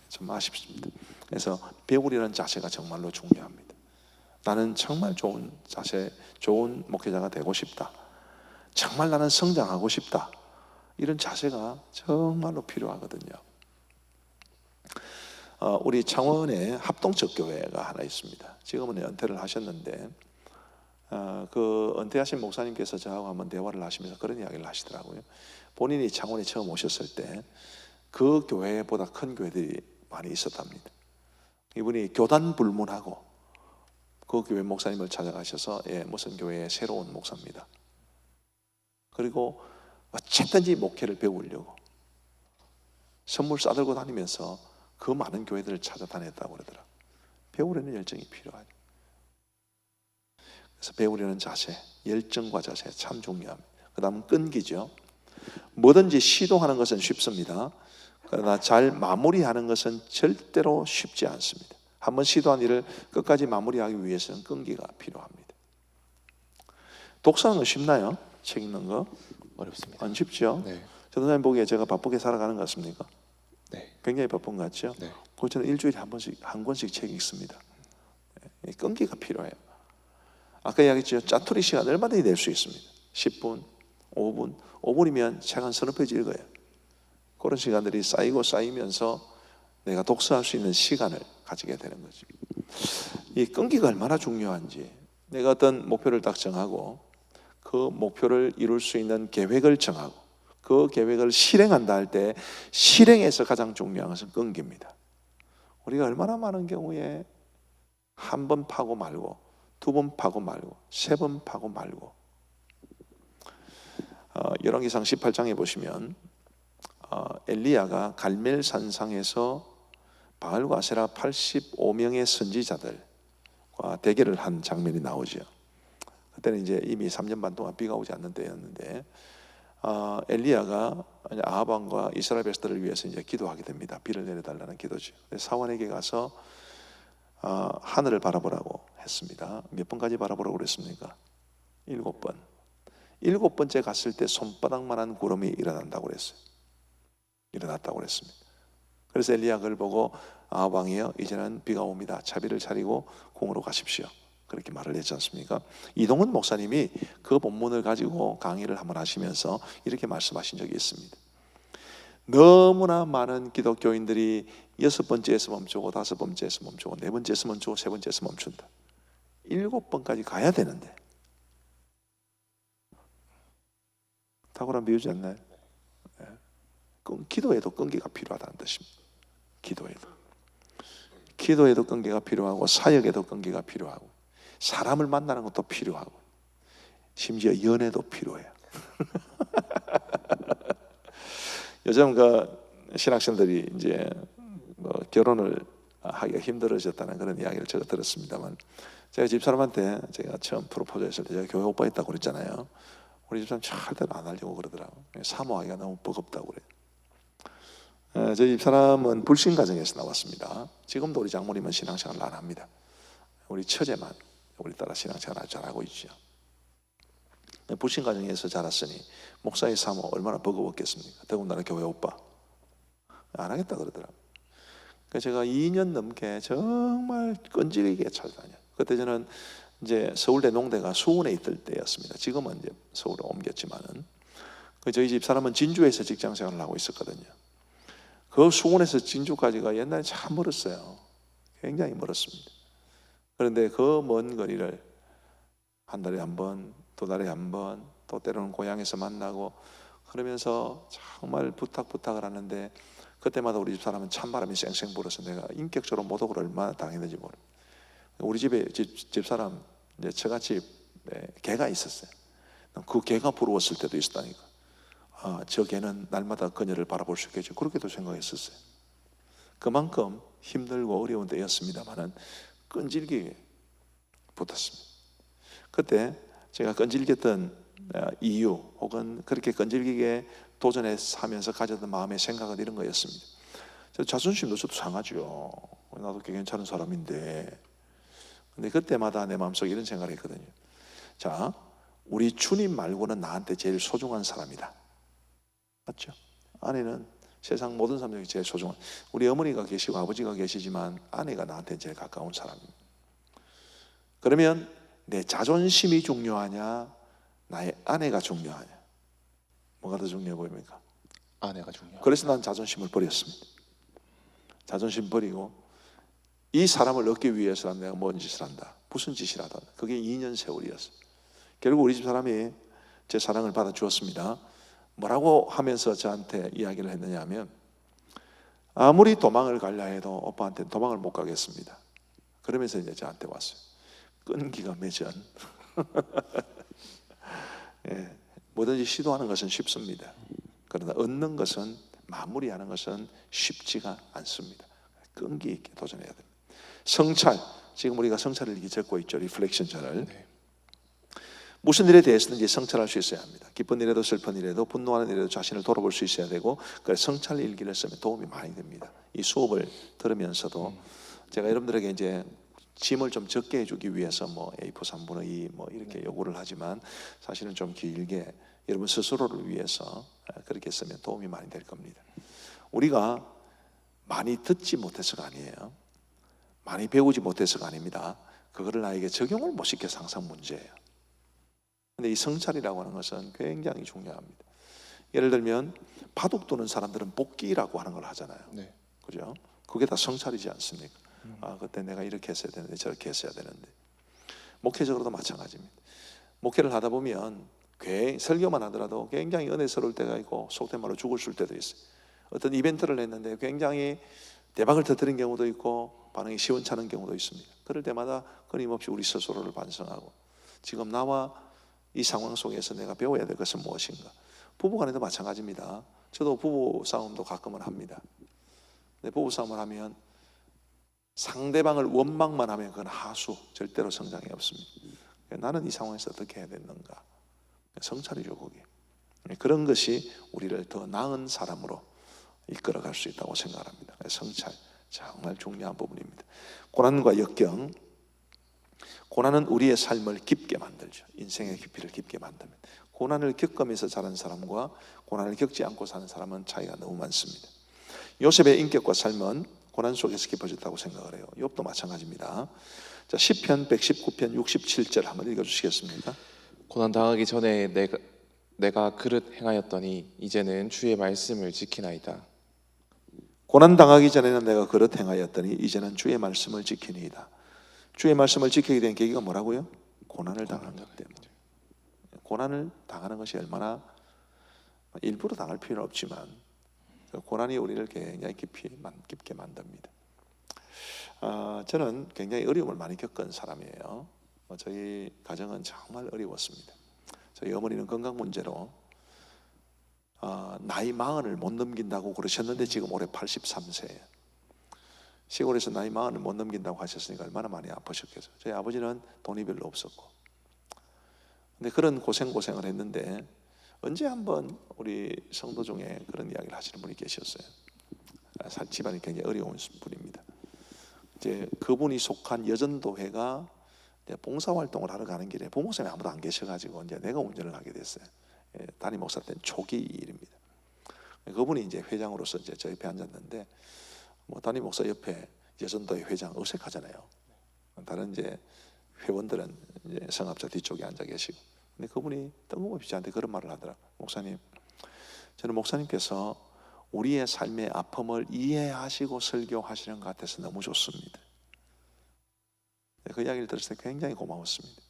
A: 좀 아쉽습니다. 그래서 배우려는 자세가 정말로 중요합니다. 나는 정말 좋은 자세, 좋은 목회자가 되고 싶다. 정말 나는 성장하고 싶다. 이런 자세가 정말로 필요하거든요. 우리 창원에 합동적 교회가 하나 있습니다. 지금은 은퇴를 하셨는데 그 은퇴하신 목사님께서 저하고 한번 대화를 하시면서 그런 이야기를 하시더라고요. 본인이 창원에 처음 오셨을 때 그 교회보다 큰 교회들이 많이 있었답니다. 이분이 교단 불문하고 그 교회 목사님을 찾아가셔서 무슨 교회의 새로운 목사입니다. 그리고 어쨌든지 목회를 배우려고 선물 싸들고 다니면서 그 많은 교회들을 찾아다녔다고 그러더라고요. 배우려는 열정이 필요하죠. 그래서 배우려는 자세, 열정과 자세 참 중요합니다. 그 다음은 끈기죠. 뭐든지 시도하는 것은 쉽습니다. 그러나 잘 마무리하는 것은 절대로 쉽지 않습니다. 한번 시도한 일을 끝까지 마무리하기 위해서는 끈기가 필요합니다. 독서하는 거 쉽나요? 책 읽는 거?
B: 어렵습니다.
A: 안 쉽죠?
B: 네.
A: 전도사님 보기에 제가 바쁘게 살아가는 것 같습니까?
B: 네.
A: 굉장히 바쁜 것 같죠?
B: 네.
A: 그래서 저는 일주일에 한 권씩 책 읽습니다. 끈기가 필요해요. 아까 이야기했죠. 짜투리 시간 얼마든지 낼 수 있습니다. 10분, 5분, 5분이면 책 한 서너 페이지 읽어요. 그런 시간들이 쌓이면서 내가 독서할 수 있는 시간을 가지게 되는 거죠. 이 끈기가 얼마나 중요한지, 내가 어떤 목표를 딱 정하고 그 목표를 이룰 수 있는 계획을 정하고 그 계획을 실행한다 할 때 실행에서 가장 중요한 것은 끈기입니다. 우리가 얼마나 많은 경우에 한 번 파고 말고 두 번 파고 말고 세 번 파고 말고. 열왕기상 18장에 보시면 엘리야가 갈멜산상에서 바알과 아세라 85명의 선지자들과 대결을 한 장면이 나오죠. 그때는 이제 이미 3년 반 동안 비가 오지 않는 때였는데 엘리야가 아합 왕과 이스라엘 백성들을 위해서 이제 기도하게 됩니다. 비를 내려달라는 기도죠. 사원에게 가서 하늘을 바라보라고 했습니다. 몇 번까지 바라보라고 그랬습니까? 7번. 7번째 갔을 때 손바닥만한 구름이 일어난다고 그랬어요. 일어났다고 그랬습니다. 그래서 엘리야가 그걸 보고 아합 왕이여, 이제는 비가 옵니다. 차비를 차리고 궁으로 가십시오. 그렇게 말을 했지 않습니까? 이동훈 목사님이 그 본문을 가지고 강의를 한번 하시면서 이렇게 말씀하신 적이 있습니다. 너무나 많은 기독교인들이 6번째에서 멈추고 5번째에서 멈추고 4번째에서 멈추고 3번째에서 멈춘다. 7번까지 가야 되는데. 탁월한 비유지 않나요? 기도에도 끈기가 필요하다는 뜻입니다. 기도에도 끈기가 필요하고 사역에도 끈기가 필요하고 사람을 만나는 것도 필요하고 심지어 연애도 필요해요. 요즘 그 신학생들이 이제 뭐 결혼을 하기가 힘들어졌다는 그런 이야기를 제가 들었습니다만, 제가 집사람한테 제가 처음 프로포즈했을 때 제가 교회 오빠 있다고 그랬잖아요. 우리 집사람 절대로 안 하려고 그러더라고. 사모하기가 너무 버겁다고 그래요. 저희 집사람은 불신 가정에서 나왔습니다. 지금도 우리 장모님은 신앙생활을 안 합니다. 우리 처제만 우리 딸아 신앙생활 잘하고 있죠. 불신 가정에서 자랐으니 목사의 사모 얼마나 버거웠겠습니까? 더군다나 교회 오빠 안 하겠다 그러더라고요. 그래서 제가 2년 넘게 정말 끈질기게 찾아다녀요. 그때 저는 이제 서울대 농대가 수원에 있을 때였습니다. 지금은 이제 서울로 옮겼지만은 저희 집 사람은 진주에서 직장 생활을 하고 있었거든요. 그 수원에서 진주까지가 옛날에 참 멀었어요. 굉장히 멀었습니다. 그런데 그 먼 거리를 한 달에 한 번, 두 달에 한 번, 또 때로는 고향에서 만나고 그러면서 정말 부탁을 하는데 그때마다 우리 집 사람은 찬바람이 쌩쌩 불어서 내가 인격적으로 모독을 얼마나 당했는지 모릅니다. 우리 집에 집사람 이제 처갓집에 개가 있었어요. 그 개가 부러웠을 때도 있었다니까. 저 개는 날마다 그녀를 바라볼 수 있겠죠. 그렇게도 생각했었어요. 그만큼 힘들고 어려운 때였습니다만은 끈질기게 붙었습니다. 그때 제가 끈질겼던 이유 혹은 그렇게 끈질기게 도전해 사면서 가졌던 마음의 생각은 이런 거였습니다. 자존심도 저도 상하죠. 나도 꽤 괜찮은 사람인데. 근데 그때마다 내 마음속에 이런 생각을 했거든요. 자, 우리 주님 말고는 나한테 제일 소중한 사람이다. 맞죠? 아내는 세상 모든 사람 중에 제일 소중한, 우리 어머니가 계시고 아버지가 계시지만 아내가 나한테 제일 가까운 사람입니다. 그러면 내 자존심이 중요하냐, 나의 아내가 중요하냐? 뭐가 더 중요해 보입니까?
B: 아내가 중요해요.
A: 그래서 난 자존심을 버렸습니다. 자존심 버리고 이 사람을 얻기 위해서는 내가 뭔 짓을 한다, 무슨 짓을 하든. 그게 2년 세월이었어요. 결국 우리 집 사람이 제 사랑을 받아 주었습니다. 뭐라고 하면서 저한테 이야기를 했느냐 하면, 아무리 도망을 가려 해도 오빠한테 도망을 못 가겠습니다. 그러면서 이제 저한테 왔어요. 끈기가 매전. 예, 뭐든지 시도하는 것은 쉽습니다. 그러나 얻는 것은, 마무리하는 것은 쉽지가 않습니다. 끈기 있게 도전해야 됩니다. 성찰, 지금 우리가 성찰을 이렇게 적고 있죠. 리플렉션전을.
B: 네.
A: 무슨 일에 대해서든지 성찰할 수 있어야 합니다. 기쁜 일에도 슬픈 일에도 분노하는 일에도 자신을 돌아볼 수 있어야 되고, 그래서 성찰 일기를 쓰면 도움이 많이 됩니다. 이 수업을 들으면서도 제가 여러분들에게 이제 짐을 좀 적게 해주기 위해서 뭐 A4 3분의 2 뭐 이렇게 요구를 하지만, 사실은 좀 길게 여러분 스스로를 위해서 그렇게 쓰면 도움이 많이 될 겁니다. 우리가 많이 듣지 못해서가 아니에요. 많이 배우지 못해서가 아닙니다. 그거를 나에게 적용을 못 시켜서 항상 문제예요. 근데 이 성찰이라고 하는 것은 굉장히 중요합니다. 예를 들면 바둑 두는 사람들은 복기라고 하는 걸 하잖아요.
B: 네.
A: 그죠? 그게 다 성찰이지 않습니까? 그때 내가 이렇게 했어야 되는데 저렇게 했어야 되는데. 목회적으로도 마찬가지입니다. 목회를 하다 보면 설교만 하더라도 굉장히 은혜스러울 때가 있고 속된 말로 죽을 술 때도 있어요. 어떤 이벤트를 했는데 굉장히 대박을 터뜨린 경우도 있고 반응이 시원찮은 경우도 있습니다. 그럴 때마다 끊임없이 우리 스스로를 반성하고, 지금 나와 이 상황 속에서 내가 배워야 될 것은 무엇인가. 부부간에도 마찬가지입니다. 저도 부부 싸움도 가끔은 합니다. 근데 부부 싸움을 하면 상대방을 원망만 하면 그건 하수, 절대로 성장이 없습니다. 나는 이 상황에서 어떻게 해야 되는가. 성찰이죠, 그게. 그런 것이 우리를 더 나은 사람으로 이끌어갈 수 있다고 생각합니다. 성찰, 정말 중요한 부분입니다. 고난과 역경. 고난은 우리의 삶을 깊게 만들죠. 인생의 깊이를 깊게 만듭니다. 고난을 겪으면서 자란 사람과 고난을 겪지 않고 사는 사람은 차이가 너무 많습니다. 요셉의 인격과 삶은 고난 속에서 깊어졌다고 생각을 해요. 욥도 마찬가지입니다. 자, 시편 119편 67절 한번 읽어주시겠습니까?
B: 고난 당하기 전에 내가 그릇 행하였더니 이제는 주의 말씀을 지키나이다.
A: 고난 당하기 전에는 내가 그릇 행하였더니 이제는 주의 말씀을 지키니이다. 주의 말씀을 지키게 된 계기가 뭐라고요? 고난을 당한 것 때문에. 고난을 당하는 것이 얼마나, 일부러 당할 필요는 없지만 고난이 우리를 굉장히 깊게 만듭니다. 저는 굉장히 어려움을 많이 겪은 사람이에요. 저희 가정은 정말 어려웠습니다. 저희 어머니는 건강 문제로 나이 40을 못 넘긴다고 그러셨는데 지금 올해 83세예요. 시골에서 나이 40을 못 넘긴다고 하셨으니까 얼마나 많이 아프셨겠어요. 저희 아버지는 돈이 별로 없었고. 근데 그런 고생을 했는데 언제 한번 우리 성도 중에 그런 이야기를 하시는 분이 계셨어요. 집안이 굉장히 어려운 분입니다. 이제 그분이 속한 여전도회가 봉사활동을 하러 가는 길에 부목사님이 아무도 안 계셔가지고 이제 내가 운전을 하게 됐어요. 담임 목사 때는 초기 일입니다. 그분이 이제 회장으로서 이제 저 옆에 앉았는데, 뭐 담임 목사 옆에 여전도회 회장 어색하잖아요. 다른 이제 회원들은 이제 성합자 뒤쪽에 앉아 계시고, 근데 그분이 뜬금없이 저한테 그런 말을 하더라. 목사님, 저는 목사님께서 우리의 삶의 아픔을 이해하시고 설교하시는 것 같아서 너무 좋습니다. 그 이야기를 들었을 때 굉장히 고마웠습니다.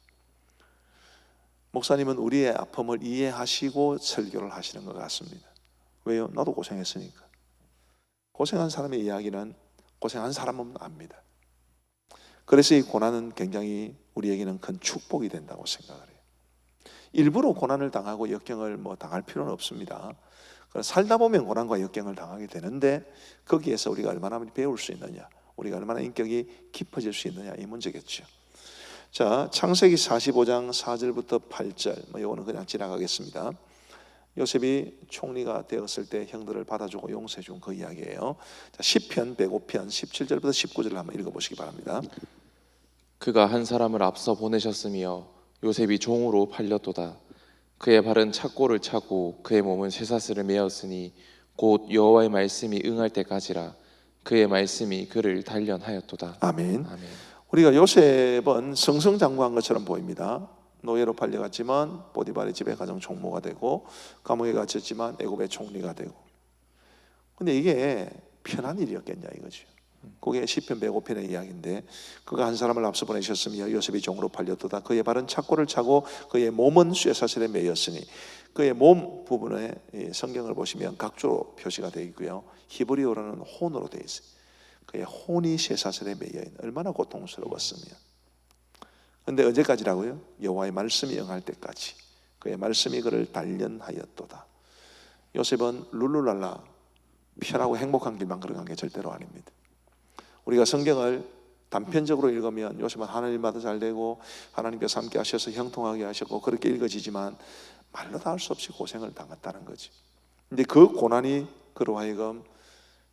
A: 목사님은 우리의 아픔을 이해하시고 설교를 하시는 것 같습니다. 왜요? 나도 고생했으니까. 고생한 사람의 이야기는 고생한 사람은 압니다. 그래서 이 고난은 굉장히 우리에게는 큰 축복이 된다고 생각을 해요. 일부러 고난을 당하고 역경을 당할 필요는 없습니다. 살다 보면 고난과 역경을 당하게 되는데 거기에서 우리가 얼마나 배울 수 있느냐, 우리가 얼마나 인격이 깊어질 수 있느냐, 이 문제겠죠. 자, 창세기 45장 4절부터 8절, 이거는 그냥 지나가겠습니다. 요셉이 총리가 되었을 때 형들을 받아주고 용서해 준 그 이야기예요. 자, 시편 105편 17절부터 19절을 한번 읽어보시기 바랍니다.
B: 그가 한 사람을 앞서 보내셨으며 요셉이 종으로 팔렸도다. 그의 발은 착고를 차고 그의 몸은 쇠사슬을 메었으니 곧 여호와의 말씀이 응할 때까지라. 그의 말씀이 그를 단련하였도다.
A: 아멘.
B: 아멘.
A: 우리가 요셉은 승승장구한 것처럼 보입니다. 노예로 팔려갔지만 보디발의 집에 가정 총무가 되고 감옥에 갇혔지만 애굽의 총리가 되고. 근데 이게 편한 일이었겠냐 이거죠. 그게 시편 105편의 이야기인데, 그가 한 사람을 앞서 보내셨으며 요셉이 종으로 팔렸도다. 그의 발은 착고를 차고 그의 몸은 쇠사슬에 매였으니. 그의 몸 부분에 성경을 보시면 각조로 표시가 되어 있고요, 히브리어로는 혼으로 되어 있어요. 그의 혼이 쇠사슬에 매여 있는, 얼마나 고통스러웠으면. 근데 언제까지라고요? 여호와의 말씀이 응할 때까지. 그의 말씀이 그를 단련하였도다. 요셉은 룰루랄라 편하고 행복한 길만 걸어간 게 절대로 아닙니다. 우리가 성경을 단편적으로 읽으면 요셉은 하나님마다 잘 되고 하나님께서 함께 하셔서 형통하게 하셨고 그렇게 읽어지지만 말로 다 할 수 없이 고생을 당했다는 거지. 근데 그 고난이 그로 하여금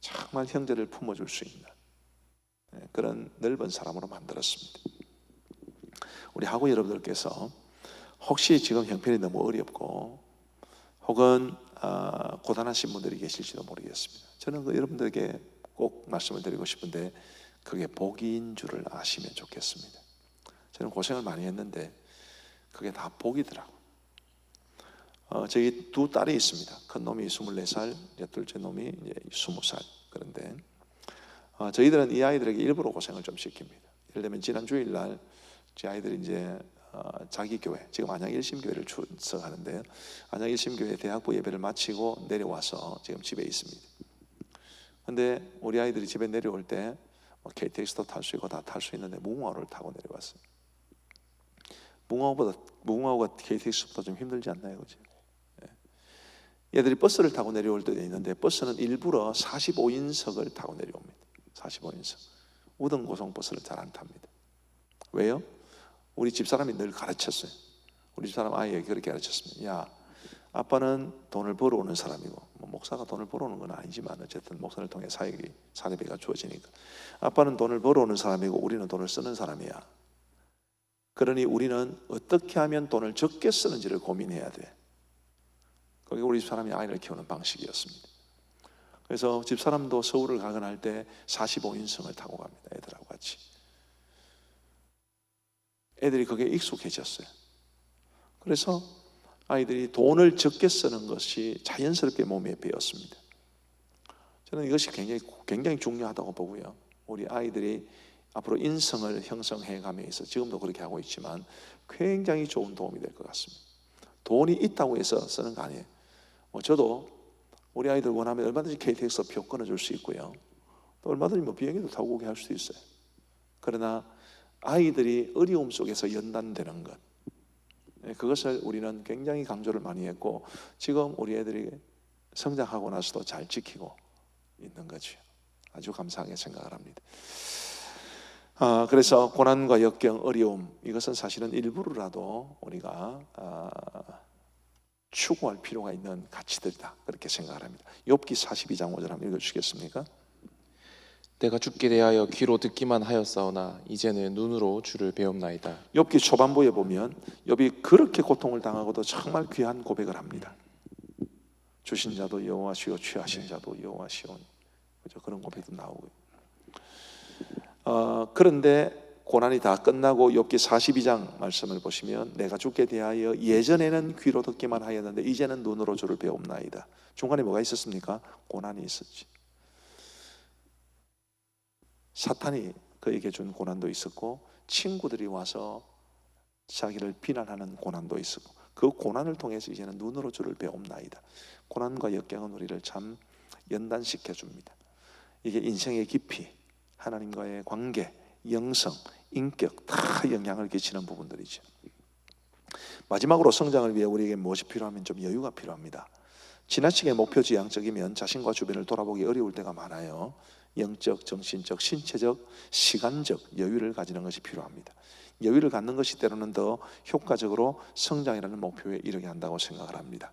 A: 정말 형제를 품어줄 수 있는 그런 넓은 사람으로 만들었습니다. 우리 학우 여러분들께서 혹시 지금 형편이 너무 어렵고 혹은 고단하신 분들이 계실지도 모르겠습니다. 저는 여러분들에게 꼭 말씀을 드리고 싶은데 그게 복인 줄을 아시면 좋겠습니다. 저는 고생을 많이 했는데 그게 다 복이더라고요. 저희 두 딸이 있습니다. 큰 놈이 24살, 둘째 놈이 이제 20살. 그런데 저희들은 이 아이들에게 일부러 고생을 좀 시킵니다. 예를 들면 지난 주일날 제 아이들이 이제 자기 교회, 지금 안양 일심교회를 출석하는데요, 안양 일심교회 대학부 예배를 마치고 내려와서 지금 집에 있습니다. 근데 우리 아이들이 집에 내려올 때 KTX도 탈 수 있고 다 탈 수 있는데 무궁화호를 타고 내려왔어요. 무궁화호가 KTX보다 좀 힘들지 않나요, 그죠? 얘들이 버스를 타고 내려올 때도 있는데 버스는 일부러 45인석을 타고 내려옵니다. 45인석. 우등고속 버스를 잘 안 탑니다. 왜요? 우리 집사람이 늘 가르쳤어요. 우리 집사람 아이에게 그렇게 가르쳤습니다. 야, 아빠는 돈을 벌어오는 사람이고, 목사가 돈을 벌어오는 건 아니지만 어쨌든 목사를 통해 사례비가 주어지니까, 아빠는 돈을 벌어오는 사람이고 우리는 돈을 쓰는 사람이야. 그러니 우리는 어떻게 하면 돈을 적게 쓰는지를 고민해야 돼. 그게 우리 집사람이 아이를 키우는 방식이었습니다. 그래서 집사람도 서울을 가거나 할 때 45인승을 타고 갑니다. 애들하고 같이. 애들이 그게 익숙해졌어요. 그래서 아이들이 돈을 적게 쓰는 것이 자연스럽게 몸에 배었습니다. 저는 이것이 굉장히 중요하다고 보고요. 우리 아이들이 앞으로 인성을 형성해 가면서 지금도 그렇게 하고 있지만 굉장히 좋은 도움이 될 것 같습니다. 돈이 있다고 해서 쓰는 거 아니에요. 저도 우리 아이들 원하면 얼마든지 KTX 표 끊어줄 수 있고요, 또 얼마든지 비행기도 타고 오게 할 수도 있어요. 그러나 아이들이 어려움 속에서 연단되는 것, 그것을 우리는 굉장히 강조를 많이 했고 지금 우리 애들이 성장하고 나서도 잘 지키고 있는 거죠. 아주 감사하게 생각을 합니다. 그래서 고난과 역경, 어려움, 이것은 사실은 일부러라도 우리가 추구할 필요가 있는 가치들이다, 그렇게 생각을 합니다. 욥기 42장 5절 한번 읽어주시겠습니까?
B: 내가 주께 대하여 귀로 듣기만 하였사오나 이제는 눈으로 주를 배움나이다.
A: 욥기 초반부에 보면 욥이 그렇게 고통을 당하고도 정말 귀한 고백을 합니다. 주신 자도 여호와시오, 취하신 자도 여호와시오. 그죠? 그런 고백도 나오고요. 그런데 고난이 다 끝나고 욥기 42장 말씀을 보시면 내가 주께 대하여 예전에는 귀로 듣기만 하였는데 이제는 눈으로 주를 배움나이다. 중간에 뭐가 있었습니까? 고난이 있었지. 사탄이 그에게 준 고난도 있었고 친구들이 와서 자기를 비난하는 고난도 있었고 그 고난을 통해서 이제는 눈으로 주를 배움나이다. 고난과 역경은 우리를 참 연단시켜 줍니다. 이게 인생의 깊이, 하나님과의 관계, 영성, 인격 다 영향을 끼치는 부분들이죠. 마지막으로 성장을 위해 우리에게 무엇이 필요하면 좀 여유가 필요합니다. 지나치게 목표지향적이면 자신과 주변을 돌아보기 어려울 때가 많아요. 영적, 정신적, 신체적, 시간적 여유를 가지는 것이 필요합니다. 여유를 갖는 것이 때로는 더 효과적으로 성장이라는 목표에 이르게 한다고 생각을 합니다.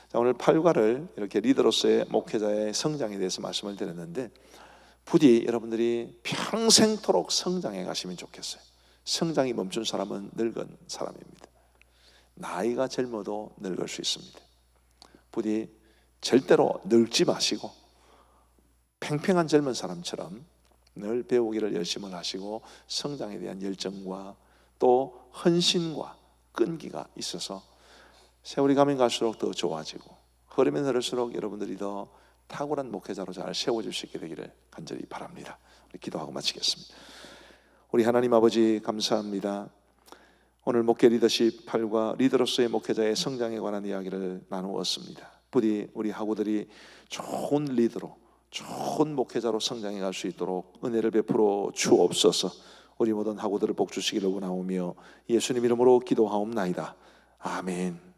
A: 자, 오늘 8과를 이렇게 리더로서의 목회자의 성장에 대해서 말씀을 드렸는데, 부디 여러분들이 평생토록 성장해 가시면 좋겠어요. 성장이 멈춘 사람은 늙은 사람입니다. 나이가 젊어도 늙을 수 있습니다. 부디 절대로 늙지 마시고 팽팽한 젊은 사람처럼 늘 배우기를 열심을 하시고 성장에 대한 열정과 또 헌신과 끈기가 있어서 세월이 가면 갈수록 더 좋아지고 흐르면 흐를수록 여러분들이 더 탁월한 목회자로 잘 세워질 수 있게 되기를 간절히 바랍니다. 우리 기도하고 마치겠습니다. 우리 하나님 아버지 감사합니다. 오늘 목회 리더십 8과 리더로서의 목회자의 성장에 관한 이야기를 나누었습니다. 부디 우리 학우들이 좋은 리더로, 좋은 목회자로 성장해 갈 수 있도록 은혜를 베풀어 주옵소서. 우리 모든 학우들을 복 주시기를 원하오며 예수님 이름으로 기도하옵나이다. 아멘.